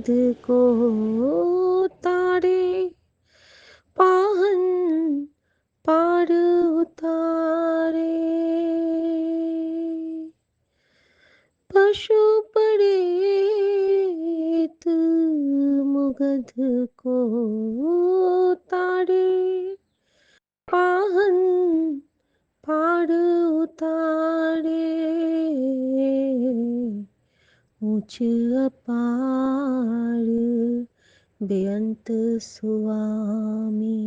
मगध को तारे, पाहन पार उतारे। पशु पड़ेत मुगध को तारे, पाहन पार उतारे। ऊंच अपार बेअंत सुआमी,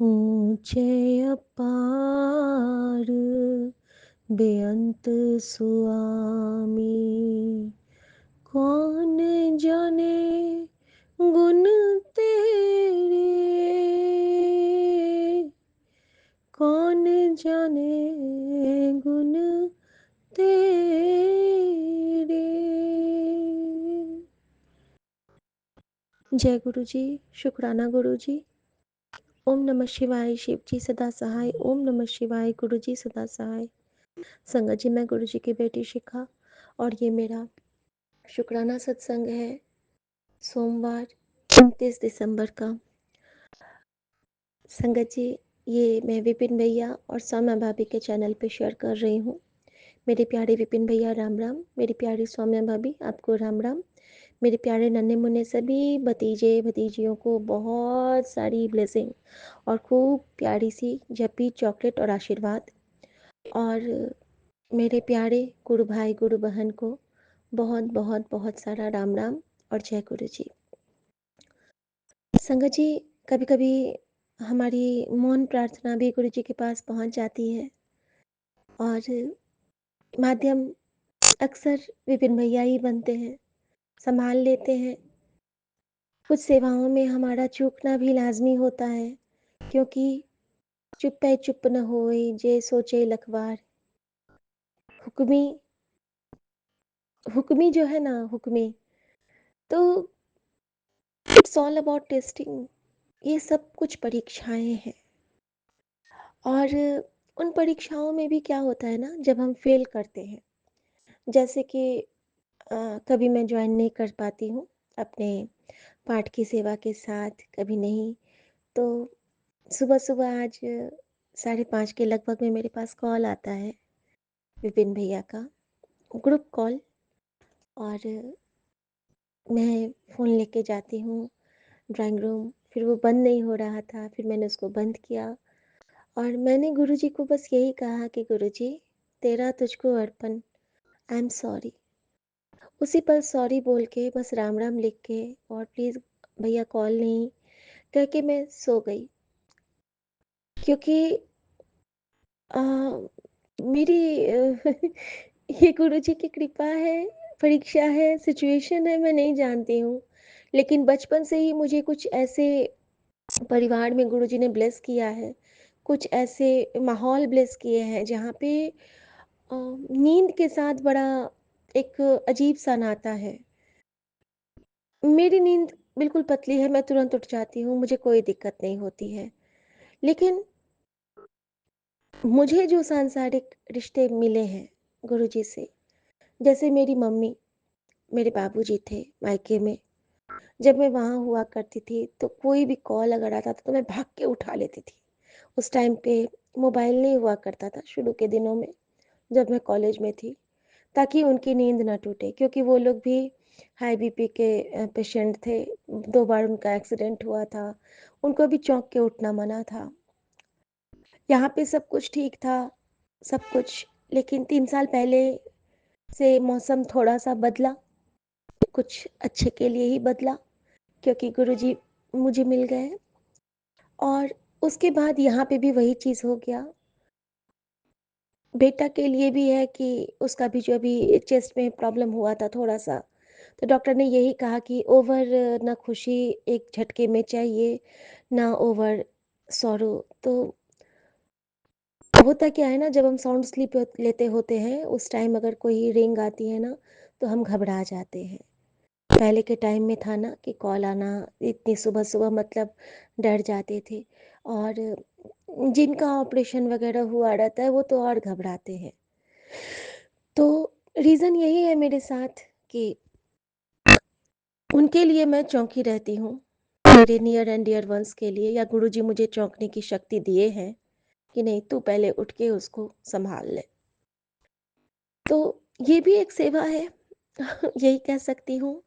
ऊंचे अपार बेअंत सुआमी। कौन जाने गुण तेरे, कौन जाने गुण तेरे। जय गुरु जी। शुक्राना गुरु जी। ओम नमः शिवाय। शिव जी सदा सहाय। ओम नमः शिवाय। गुरु जी सदा सहाय। संगत जी, मैं गुरु जी की बेटी शिखा और ये मेरा शुक्राना सत्संग है सोमवार 29 दिसंबर का। संगत जी, ये मैं विपिन भैया और सौम्या भाभी के चैनल पे शेयर कर रही हूँ। मेरे प्यारे विपिन भैया राम राम, मेरी प्यारी सौम्या भाभी आपको राम राम। मेरे प्यारे नन्हे मुन्ने सभी भतीजे भतीजियों को बहुत सारी ब्लेसिंग और खूब प्यारी सी जपी चॉकलेट और आशीर्वाद। और मेरे प्यारे गुरु भाई गुरु बहन को बहुत बहुत बहुत सारा राम राम और जय गुरु जी। संगत जी, कभी कभी हमारी मौन प्रार्थना भी गुरु जी के पास पहुंच जाती है और माध्यम अक्सर विपिन भैया ही बनते हैं, संभाल लेते हैं। कुछ सेवाओं में हमारा चूकना भी लाजमी होता है, क्योंकि चुप्पे चुप न होए जे सोचे लखवार। हुक्मी हुक्मी जो है ना, हुक्मी तो इट्स ऑल अबाउट टेस्टिंग। ये सब कुछ परीक्षाएं हैं और उन परीक्षाओं में भी क्या होता है ना, जब हम फेल करते हैं, जैसे कि कभी मैं ज्वाइन नहीं कर पाती हूँ अपने पाठ की सेवा के साथ, कभी नहीं। तो सुबह सुबह आज 5:30 के लगभग में मेरे पास कॉल आता है विपिन भैया का, ग्रुप कॉल। और मैं फ़ोन लेके जाती हूँ ड्राइंग रूम, फिर वो बंद नहीं हो रहा था, फिर मैंने उसको बंद किया और मैंने गुरुजी को बस यही कहा कि गुरुजी, तेरा तुझको अर्पण, आई एम सॉरी। उसी पर सॉरी बोल के बस राम राम लिख के और प्लीज़ भैया कॉल नहीं कह के मैं सो गई। क्योंकि आ, मेरी ये गुरुजी की कृपा है, परीक्षा है, सिचुएशन है, मैं नहीं जानती हूँ। लेकिन बचपन से ही मुझे कुछ ऐसे परिवार में गुरुजी ने ब्लेस किया है, कुछ ऐसे माहौल ब्लेस किए हैं जहाँ पे नींद के साथ बड़ा एक अजीब सा नाता है। मेरी नींद बिल्कुल पतली है, मैं तुरंत उठ जाती हूँ, मुझे कोई दिक्कत नहीं होती है। लेकिन मुझे जो सांसारिक रिश्ते मिले हैं गुरुजी से, जैसे मेरी मम्मी, मेरे बाबूजी थे मायके में, जब मैं वहाँ हुआ करती थी तो कोई भी कॉल अगर आता था तो मैं भाग के उठा लेती थी। उस टाइम पे मोबाइल नहीं हुआ करता था शुरू के दिनों में, जब मैं कॉलेज में थी, ताकि उनकी नींद ना टूटे, क्योंकि वो लोग भी हाई बीपी के पेशेंट थे। 2 बार उनका एक्सीडेंट हुआ था, उनको भी चौंक के उठना मना था। यहाँ पे सब कुछ ठीक था, सब कुछ। लेकिन 3 साल पहले से मौसम थोड़ा-सा बदला, कुछ अच्छे के लिए ही बदला, क्योंकि गुरुजी मुझे मिल गए। और उसके बाद यहाँ पे भी वही चीज़ हो गया। बेटा के लिए भी है कि उसका भी जो अभी चेस्ट में प्रॉब्लम हुआ था थोड़ा-सा, तो डॉक्टर ने यही कहा कि ओवर ना खुशी एक झटके में चाहिए, ना ओवर सॉरो। तो होता क्या है ना, जब हम साउंड स्लीप लेते होते हैं, उस टाइम अगर कोई रिंग आती है ना, तो हम घबरा जाते हैं। पहले के टाइम में था ना कि कॉल आना इतनी सुबह-सुबह, मतलब डर जाते थे। और जिनका ऑपरेशन वगैरह हुआ रहता है, वो तो और घबराते हैं। तो रीज़न यही है मेरे साथ कि उनके लिए मैं चौंकी रहती हूँ, मेरे नियर एंड डियर वन्स के लिए, या गुरुजी मुझे चौंकने की शक्ति दिए हैं कि नहीं तू पहले उठ के उसको सँभाल ले। तो ये भी एक सेवा है। यही कह सकती हूँ।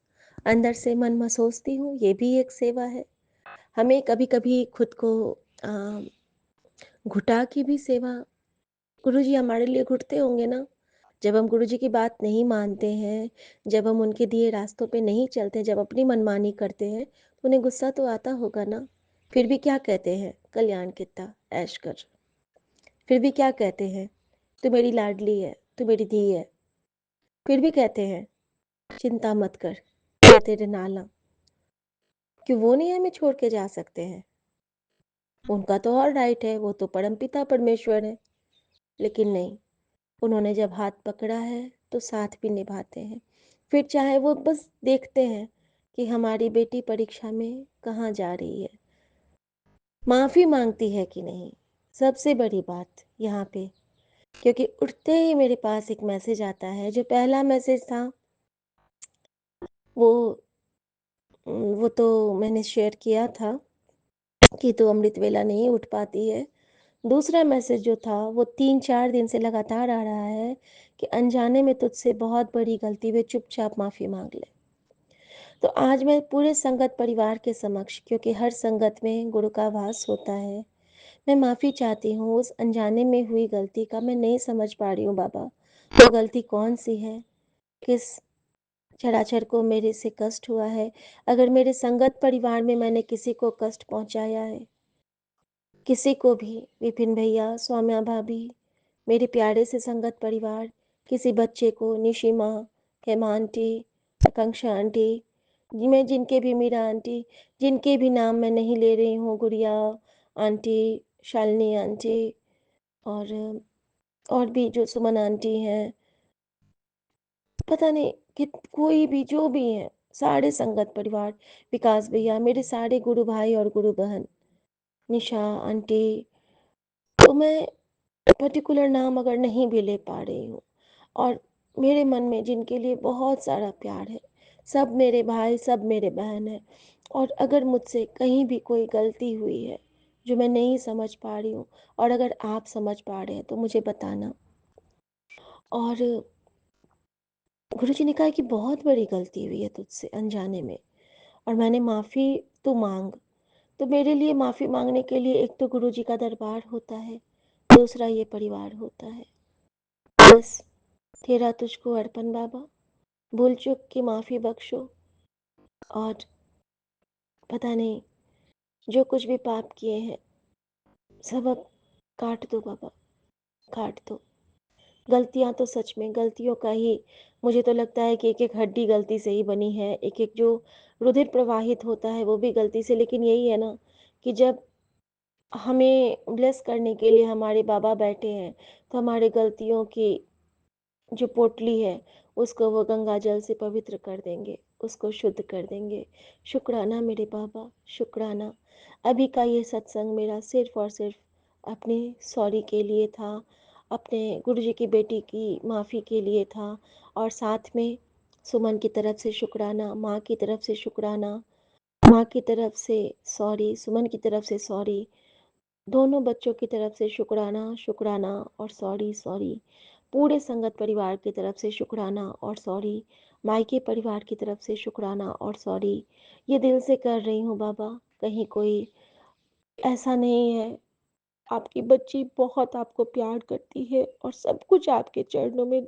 अंदर से मन महसूसती हूँ, ये भी एक सेवा है। हमें कभी-कभी खुद को अ, घुटा के भी सेवा गुरुजी हमारे लिए घुटते होंगे ना। जब हम गुरुजी की बात नहीं मानते हैं, जब हम उनके दिए रास्तों पे नहीं चलते, जब अपनी मनमानी करते हैं, तो उन्हें गुस्सा तो आता होगा ना। फिर भी क्या कहते हैं, कल्याण कित्ता, ऐश कर। फिर भी क्या कहते हैं, तू मेरी लाडली है, तू मेरी धी है। फिर भी कहते हैं, चिंता मत कर, मैं तेरे नाल हूँ। कि वो नहीं हमें छोड़ के जा सकते हैं। उनका तो और राइट है, वो तो परमपिता परमेश्वर है। लेकिन नहीं, उन्होंने जब हाथ पकड़ा है, तो साथ भी निभाते हैं। फिर चाहे वो बस देखते हैं कि हमारी बेटी परीक्षा में कहाँ जा रही है, माफ़ी माँगती है कि नहीं। सबसे बड़ी बात यहाँ पे, क्योंकि उठते ही मेरे पास एक मैसेज आता है, जो पहला मैसेज था वो वो तो मैंने शेयर किया था कि तू अमृत वेला नहीं उठ पाती है। दूसरा मैसेज जो था वो 3-4 दिन से लगातार आ रहा है कि अनजाने में तुझसे बहुत बड़ी गलती हुई, चुपचाप माफ़ी माँग ले। तो आज मैं पूरे संगत परिवार के समक्ष, क्योंकि हर संगत में गुरु का वास होता है, मैं माफ़ी चाहती हूँ उस अनजाने में हुई गलती का। मैं नहीं समझ पा रही हूँ बाबा, वो गलती कौन-सी है? किस चराचर को मेरे से कष्ट हुआ है? अगर मेरे संगत परिवार में मैंने किसी को कष्ट पहुँचाया है, किसी को भी, विपिन भैया, सौम्या भाभी, मेरे प्यारे से संगत परिवार, किसी बच्चे को, निशी माँ, हेमा आंटी, आकांक्षा आंटी, मैं जिनके भी, मीरा आंटी, जिनके भी नाम मैं नहीं ले रही हूँ, गुड़िया आंटी, शालिनी आंटी, और भी जो सुमन आंटी हैं, पता नहीं कि कोई भी जो भी हैं, सारे संगत परिवार, विकास भैया, मेरे सारे गुरु भाई और गुरु बहन, निशा आंटी, तो मैं पर्टिकुलर नाम अगर नहीं भी ले पा रही हूँ, और मेरे मन में जिनके लिए बहुत सारा प्यार है, सब मेरे भाई, सब मेरे बहन हैं, और अगर मुझसे कहीं भी कोई गलती हुई है जो मैं नहीं समझ पा रही हूँ, और अगर आप समझ पा रहे हैं तो मुझे बताना। और गुरुजी ने कहा कि बहुत बड़ी गलती हुई है तुझसे अनजाने में, और मैंने माफ़ी तो मांग। तो मेरे लिए माफ़ी मांगने के लिए एक तो गुरुजी का दरबार होता है, दूसरा ये परिवार होता है। बस तेरा तुझको अर्पण बाबा, भूल चूक की माफ़ी बख्शो, और पता नहीं जो कुछ भी पाप किए हैं सब अब काट दो बाबा, काट दो। गलतियाँ तो सच में गलतियों का ही, मुझे तो लगता है कि एक-एक हड्डी गलती से ही बनी है, एक-एक जो रुधिर प्रवाहित होता है वो भी गलती से। लेकिन यही है ना कि जब हमें ब्लेस करने के लिए हमारे बाबा बैठे हैं, तो हमारे गलतियों की जो पोटली है, उसको वो गंगा जल से पवित्र कर देंगे, उसको शुद्ध कर देंगे। शुक्राना मेरे बाबा, शुक्राना। अभी का ये सत्संग मेरा सिर्फ़ और सिर्फ़ अपने सॉरी के लिए था, अपने गुरुजी की बेटी की माफ़ी के लिए था, और साथ में सुमन की तरफ से शुक्राना, माँ की तरफ से शुक्राना, माँ की तरफ से सॉरी, सुमन की तरफ से सॉरी, दोनों बच्चों की तरफ से शुक्राना, शुक्राना और सॉरी, सॉरी। पूरे संगत परिवार की तरफ से शुक्राना और सॉरी, मायके परिवार की तरफ से शुक्राना और सॉरी। ये दिल से कर रही हूँ बाबा, कहीं कोई ऐसा नहीं है। आपकी बच्ची बहुत आपको प्यार करती है, और सब कुछ आपके चरणों में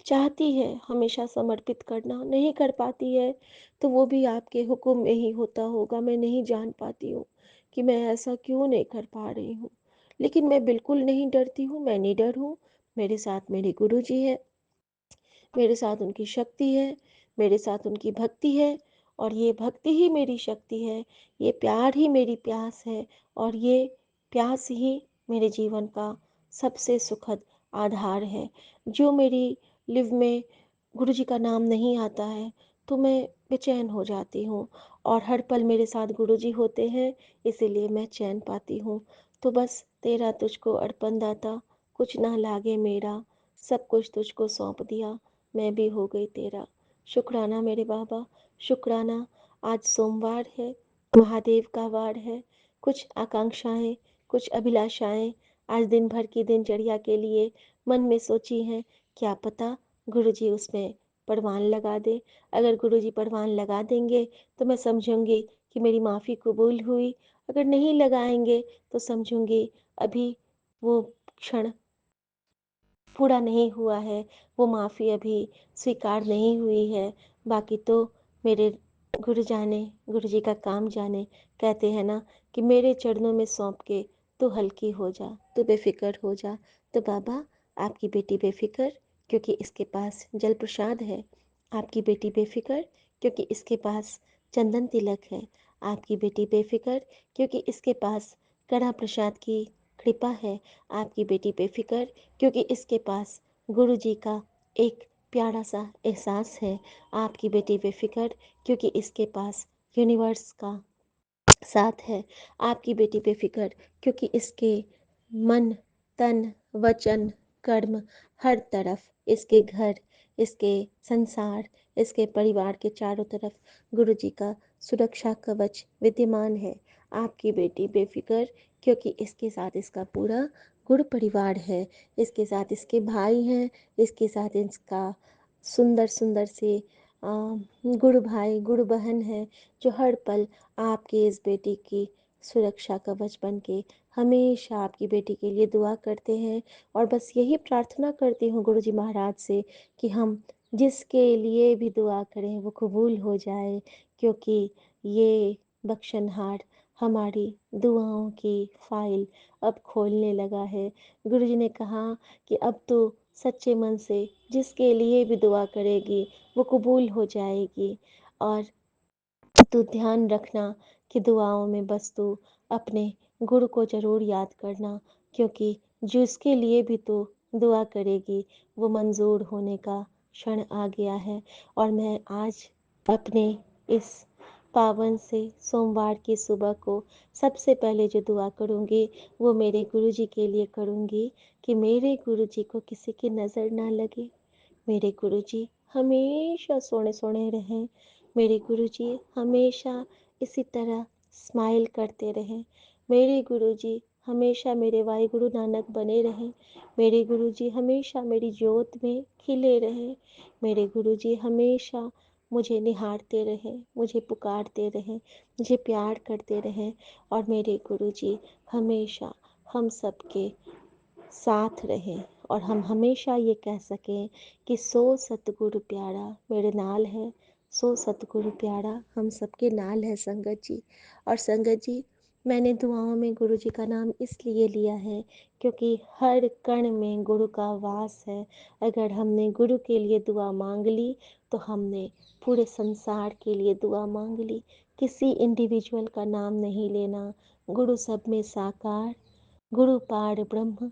चाहती है हमेशा समर्पित करना, नहीं कर पाती है तो वो भी आपके हुक्म में ही होता होगा। मैं नहीं जान पाती हूँ कि मैं ऐसा क्यों नहीं कर पा रही हूँ। लेकिन मैं बिल्कुल नहीं डरती हूँ, मैं निडर हूँ। मेरे साथ मेरे गुरुजी हैं, मेरे साथ उनकी शक्ति है, मेरे साथ उनकी भक्ति है, और ये भक्ति ही मेरी शक्ति है, ये प्यार ही मेरी प्यास है, और ये प्यास ही मेरे जीवन का सबसे सुखद आधार है। जो मेरी लिव में गुरुजी का नाम नहीं आता है, तो मैं बेचैन हो जाती हूँ, और हर पल मेरे साथ गुरुजी होते हैं, इसीलिए मैं चैन पाती हूँ। तो बस तेरा तुझको अर्पण दाता, कुछ ना लागे मेरा, सब कुछ तुझको सौंप दिया, मैं भी हो गई तेरा। शुक्राना मेरे बाबा, शुक्राना। आज सोमवार है, महादेव का वार है। कुछ आकांक्षाएँ, कुछ अभिलाषाएँ आज दिन भर की दिनचर्या के लिए मन में सोची हैं, क्या पता गुरुजी उसमें परवान लगा दें। अगर गुरुजी परवान लगा देंगे, तो मैं समझूँगी कि मेरी माफ़ी कबूल हुई। अगर नहीं लगाएँगे, तो समझूँगी अभी वो क्षण पूरा नहीं हुआ है, वो माफ़ी अभी स्वीकार नहीं हुई है। बाकी तो मेरे गुरु जाने, गुरुजी का काम जाने। कहते हैं ना कि मेरे चरणों में सौंप के तू हल्की हो जा, तू बेफ़िक्र हो जा। तो बाबा, आपकी बेटी बेफ़िक्र क्योंकि इसके पास जल प्रसाद है। आपकी बेटी बेफ़िक्र क्योंकि इसके पास चंदन तिलक है। आपकी बेटी बेफ़िक्र क्योंकि इसके पास कड़ा प्रसाद की कृपा है। आपकी बेटी बेफ़िक्र क्योंकि इसके पास गुरुजी का एक प्यारा सा एहसास है। आपकी बेटी बेफ़िक्र क्योंकि इसके पास यूनिवर्स का साथ है। आपकी बेटी बेफ़िक्र क्योंकि इसके मन, तन, वचन, कर्म हर तरफ इसके घर, इसके संसार, इसके परिवार के चारों तरफ गुरुजी का सुरक्षा कवच विद्यमान है। आपकी बेटी बेफ़िक्र क्योंकि इसके साथ इसका पूरा गुरु परिवार है। इसके साथ इसके भाई हैं, इसके साथ इसका सुंदर-सुंदर से गुरु भाई, गुरु बहन हैं, जो हर पल आपकी इस बेटी की सुरक्षा कवच बन के हमेशा आपकी बेटी के लिए दुआ करते हैं। और बस यही प्रार्थना करती हूँ गुरुजी महाराज से कि हम जिसके लिए भी दुआ करें वो कबूल हो जाए, क्योंकि ये बख्शनहार हमारी दुआओं की फाइल अब खोलने लगा है। गुरुजी ने कहा कि अब तो सच्चे मन से जिसके लिए भी दुआ करेगी वो कबूल हो जाएगी। और तू ध्यान रखना कि दुआओं में बस तू अपने गुरु को ज़रूर याद करना, क्योंकि जिसके लिए भी तू दुआ करेगी वो मंज़ूर होने का क्षण आ गया है। और मैं आज अपने इस पावन से सोमवार की सुबह को सबसे पहले जो दुआ करूँगी वो मेरे गुरुजी के लिए करूँगी कि मेरे गुरुजी को किसी की नज़र ना लगे। मेरे गुरुजी हमेशा सोने-सोने रहें। मेरे गुरुजी हमेशा इसी तरह स्माइल करते रहें। मेरे गुरुजी हमेशा मेरे वाहिगुरु नानक बने रहें। मेरे गुरुजी हमेशा मेरी ज्योत में खिले रहें। मेरे गुरुजी हमेशा मुझे निहारते रहें, मुझे पुकारते रहें, मुझे प्यार करते रहें। और मेरे गुरुजी हमेशा हम सबके साथ रहें और हम हमेशा ये कह सकें कि सो सतगुरु प्यारा मेरे नाल है, सो सतगुरु प्यारा हम सबके नाल है संगत जी। और संगत जी, मैंने दुआओं में गुरु जी का नाम इसलिए लिया है क्योंकि हर कण में गुरु का वास है। अगर हमने गुरु के लिए दुआ मांग ली तो हमने पूरे संसार के लिए दुआ मांग ली। किसी इंडिविजुअल का नाम नहीं लेना। गुरु सब में साकार, गुरु पार ब्रह्म,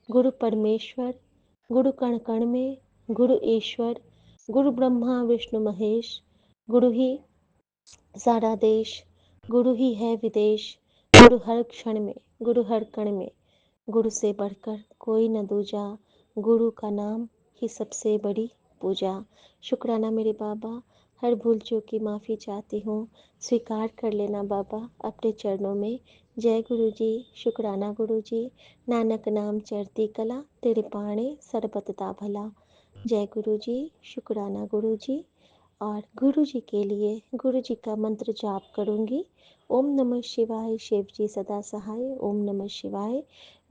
गुरु परमेश्वर, गुरु कण कण में, गुरु ईश्वर, गुरु ब्रह्मा विष्णु महेश, गुरु ही सारा देश, गुरु ही है विदेश, गुरु हर क्षण में, गुरु हर कण में, गुरु से बढ़कर कोई न दूजा, गुरु का नाम ही सबसे बड़ी पूजा। शुक्राना मेरे बाबा, हर भूल चूक की माफ़ी चाहती हूँ, स्वीकार कर लेना बाबा अपने चरणों में। जय गुरु जी, शुक्राना गुरु जी, नानक नाम चढ़ती कला, तेरे पाणे सरबत दा भला। जय गुरु जी, शुक्राना गुरु जी। और गुरु जी के लिए गुरु जी का मंत्र जाप करूँगी। ओम नमः शिवाय, शिव जी सदा सहाय। ओम नमः शिवाय,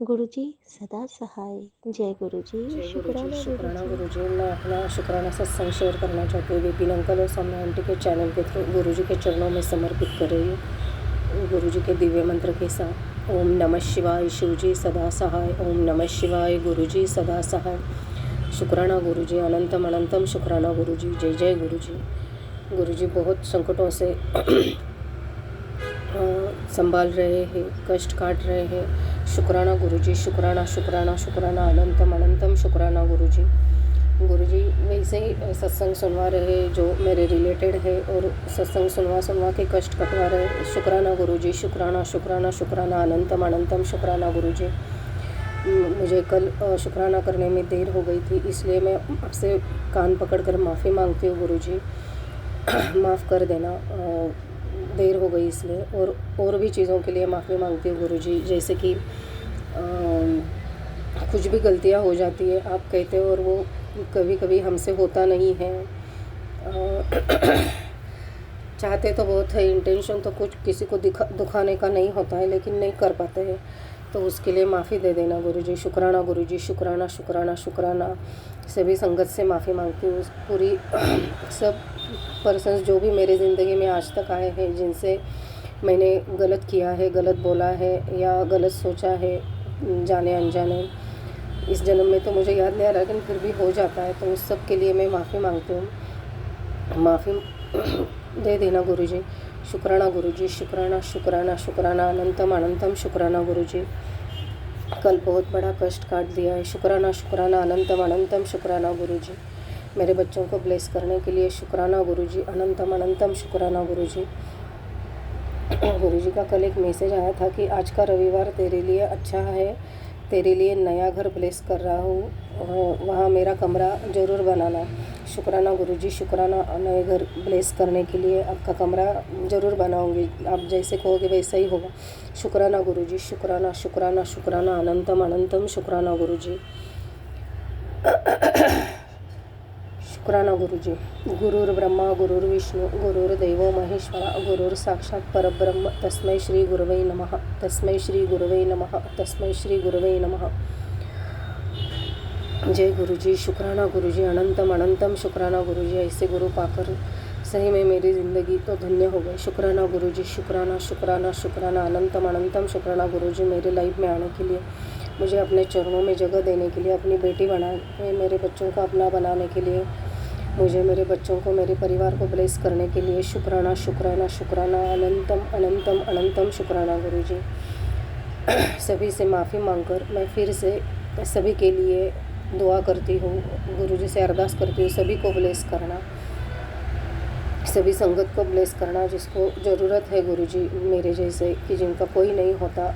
गुरु जी सदा सहाय। जय गुरु जी, जय गुरु जी, शुक्राना गुरु शुक्राना जी। गुरु जी। मैं अपना शुक्राना सत्संग शेयर करना चाहती हूँ विपिन अंकल और सौम्या आंटी के चैनल के थ्रू गुरु जी के चरणों में समर्पित कर रही हूँ गुरु जी के दिव्य मंत्र के साथ। ओम नमः शिवाय, शिव जी सदा सहाय। ओम नमः शिवाय, गुरु जी सदा सहाय। शुक्राना गुरु जी, अनंतम अनंतम शुक्राना गुरु जी। जय जय गुरु जी। गुरु जी बहुत संकटों से संभाल रहे हैं, कष्ट काट रहे हैं। शुक्राना गुरु जी, शुक्राना शुक्राना शुक्राना, अनंतम अनंतम शुक्राना गुरु जी। गुरु जी वैसे ही सत्संग सुनवा रहे जो मेरे रिलेटेड है और सत्संग सुनवा के कष्ट कटवा रहे। शुक्राना गुरु जी, शुक्राना शुक्राना शुक्राना, अनंतम अनंतम शुक्राना गुरु जी। मुझे कल शुक्राना करने में देर हो गई थी, इसलिए मैं आपसे कान पकड़कर माफ़ी मांगती हूँ गुरुजी। माफ़ कर देना, देर हो गई इसलिए। और भी चीज़ों के लिए माफ़ी मांगती हूँ गुरुजी, जैसे कि कुछ भी गलतियाँ हो जाती है आप कहते हो, और वो कभी कभी हमसे होता नहीं है। चाहते तो बहुत है, इंटेंशन तो कुछ किसी को दुखाने का नहीं होता है, लेकिन नहीं कर पाते हैं, तो उसके लिए माफ़ी दे देना गुरुजी। शुक्राना गुरुजी, शुक्राना शुक्राना शुक्राना। सभी संगत से माफ़ी मांगती हूँ, पूरी सब पर्सन्स जो भी मेरी ज़िंदगी में आज तक आए हैं, जिनसे मैंने गलत किया है, गलत बोला है या गलत सोचा है, जाने अनजाने। इस जन्म में तो मुझे याद नहीं आ रहा, लेकिन फिर भी हो जाता है, तो उस सब के लिए मैं माफ़ी मांगती हूँ। माफ़ी दे देना गुरुजी। शुक्राना गुरुजी, शुक्राना शुक्राना शुक्राना, अनंतम अनंतम शुक्राना गुरुजी। कल बहुत बड़ा कष्ट काट दिया है, शुक्राना शुक्राना, अनंतम अनंतम शुक्राना गुरुजी। मेरे बच्चों को ब्लेस करने के लिए शुक्राना गुरुजी, अनंतम अनंतम शुक्राना गुरुजी। गुरुजी का कल एक मैसेज आया था कि आज का रविवार तेरे लिए अच्छा है, तेरे लिए नया घर ब्लेस कर रहा हूँ, वहाँ मेरा कमरा ज़रूर बनाना। शुक्राना गुरुजी, शुक्राना, नए घर ब्लेस करने के लिए आपका कमरा ज़रूर बनाऊँगी, आप जैसे कहोगे वैसा ही होगा। शुक्राना गुरुजी, शुक्राना शुक्राना शुक्राना, अनंतम अनंतम शुक्राना गुरुजी। शुक्राना गुरुजी। गुरुर्ब्रह्मा गुरुर्विष्णु गुरुर्देवो महेश्वरा, गुरुर साक्षात् परब्रह्म, तस्मै श्री गुरवे नमः, तस्मै श्री गुरवे नमः, तस्मै श्री गुरवे नमः। जय गुरुजी, शुक्राना गुरुजी, अनंतम अनंतम शुक्राना गुरुजी। ऐसे गुरु पाकर सही में मेरी ज़िंदगी तो धन्य हो गई। शुक्राना गुरुजी, शुक्राना शुक्राना शुक्राना, अनंतम अनंतम शुक्राना गुरुजी, मेरे लाइफ में आने के लिए, मुझे अपने चरणों में जगह देने के लिए, अपनी बेटी बनाने, मेरे बच्चों को अपना बनाने के लिए, मुझे मेरे बच्चों को, मेरे परिवार को ब्लेस करने के लिए शुक्राना शुक्राना शुक्राना, अनंतम अनंतम अनंतम शुक्राना गुरुजी। सभी से माफ़ी मांगकर मैं फिर से सभी के लिए दुआ करती हूँ, गुरुजी से अरदास करती हूँ, सभी को ब्लेस करना, सभी संगत को ब्लेस करना, जिसको ज़रूरत है गुरुजी मेरे जैसे, कि जिनका कोई नहीं होता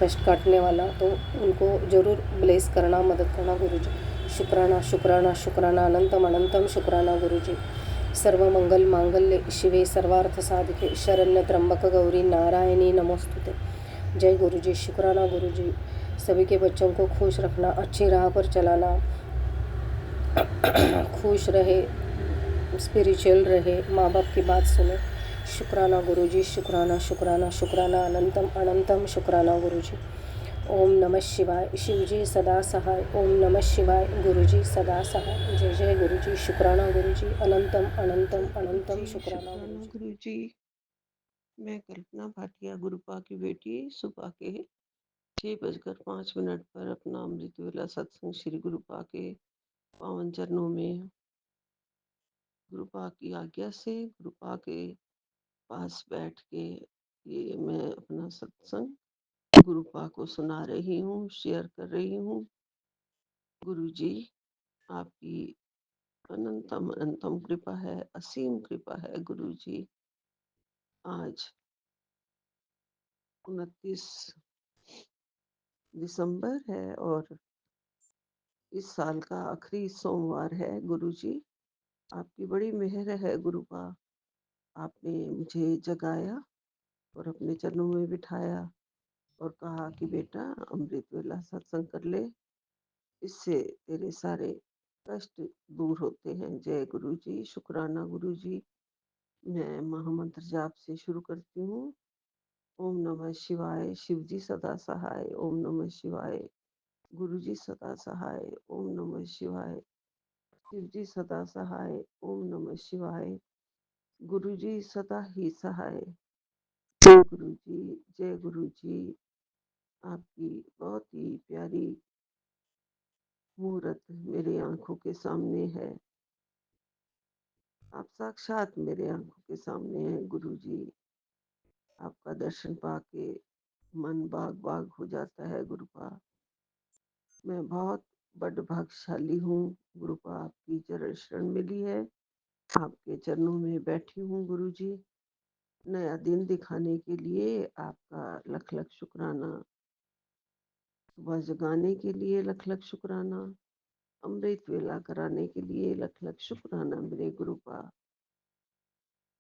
कष्ट काटने वाला, तो उनको ज़रूर ब्लेस करना, मदद करना गुरुजी। शुक्राना शुक्राना शुक्राना, अनंतम अनंतम शुक्राना गुरुजी। सर्वमंगल मांगल्ये शिवे सर्वार्थ साधिके, शरण्य त्र्यंबक गौरी नारायणी नमोस्तुते। जय गुरुजी, शुक्राना गुरुजी। सभी के बच्चों को खुश रखना, अच्छी राह पर चलाना, खुश रहे, स्पिरिचुअल रहे, माँ बाप की बात सुने। शुक्राना गुरुजी, शुक्राना शुक्राना शुक्राना, अनंतम अनंतम शुक्राना गुरुजी। ओम नमः शिवाय, शिवजी सदा सहाय। ओम नमः शिवाय, गुरुजी सदा सहाय। जय जय गुरुजी, शुक्राना गुरुजी, अनंतम अनंतम अनंतम शुक्राना गुरुजी। गुरुजी। मैं कल्पना भाटिया गुरुपा की बेटी सुबह के 6:05 पर अपना अमृत वेला सत्संग श्री गुरुपा के पावन चरणों में गुरुपा की आज्ञा से गुरुपा के पास बैठ के ये मैं अपना सत्संग गुरुपा को सुना रही हूँ, शेयर कर रही हूँ। गुरुजी, आपकी अनंतम अनंतम कृपा है, असीम कृपा है गुरुजी। आज 29 दिसंबर है और इस साल का आखिरी सोमवार है गुरुजी। आपकी बड़ी मेहर है गुरुपा। आपने मुझे जगाया और अपने चरणों में बिठाया और कहा कि बेटा अमृत वेला सत्संग कर ले, इससे तेरे सारे कष्ट दूर होते हैं। जय गुरुजी, शुक्राना गुरुजी। मैं महामंत्र जाप से शुरू करती हूँ। ओम नमः शिवाय, शिवजी सदा सहाय। ओम नमः शिवाय, गुरुजी सदा सहाय। ओम नमः शिवाय, शिवजी सदा सहाय। ओम नमः शिवाय, गुरुजी सदा ही सहाय। जय गुरुजी, जय गुरुजी। आपकी बहुत ही प्यारी मूर्त मेरी आंखों के सामने है। आप साक्षात मेरे आंखों के सामने हैं गुरुजी। आपका दर्शन पाके मन बाग बाग हो जाता है गुरुपा। मैं बहुत बड़ भाग्यशाली हूँ गुरुपा, आपकी चरण शरण मिली है। आपके चरणों में बैठी हूँ गुरुजी। नया दिन दिखाने के लिए आपका लख लख शुक्राना। सुबह जगाने के लिए लख लख शुक्राना, अमृत वेला कराने के लिए लख लख शुक्राना मेरे गुरुपा।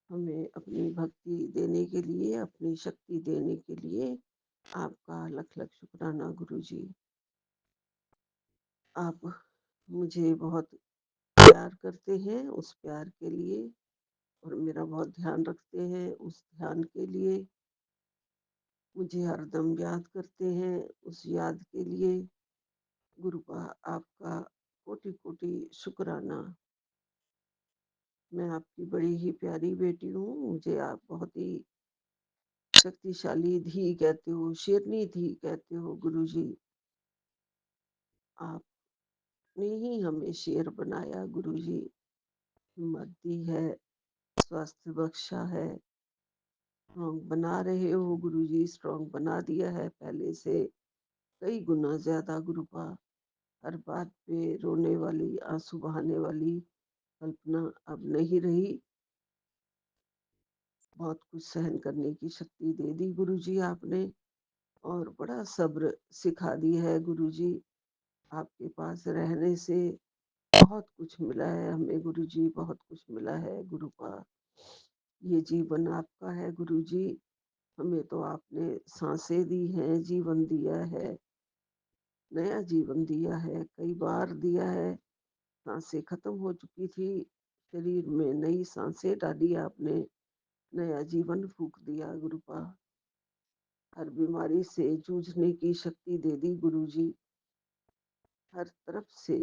हमें अपनी भक्ति देने के लिए, अपनी शक्ति देने के लिए आपका लख लख शुक्राना गुरु जी। आप मुझे बहुत प्यार करते हैं, उस प्यार के लिए, और मेरा बहुत ध्यान रखते हैं, उस ध्यान के लिए, मुझे हरदम याद करते हैं, उस याद के लिए गुरुपा आपका कोटि कोटि शुक्राना। मैं आपकी बड़ी ही प्यारी बेटी हूँ, मुझे आप बहुत ही शक्तिशाली धी कहते हो, शेरनी धी कहते हो गुरु जी। आपने ही हमें शेर बनाया गुरु जी, हिम्मत दी है, स्वास्थ्य बख्शा है, स्ट्रॉन्ग बना रहे हो गुरु जी, स्ट्रॉन्ग बना दिया है पहले से कई गुना ज्यादा गुरुपा। हर बात पे रोने वाली, आंसू बहाने वाली कल्पना अब नहीं रही। बहुत कुछ सहन करने की शक्ति दे दी गुरु जी आपने, और बड़ा सब्र सिखा दी है गुरु जी। आपके पास रहने से बहुत कुछ मिला है हमें गुरु जी, बहुत कुछ मिला है गुरुपा। ये जीवन आपका है गुरु जी, हमें तो आपने सांसें दी हैं, जीवन दिया है, नया जीवन दिया है, कई बार दिया है। सांसें खत्म हो चुकी थी, शरीर में नई सांसें डाली आपने, नया जीवन फूंक दिया गुरुपा। हर बीमारी से जूझने की शक्ति दे दी गुरु जी। हर तरफ से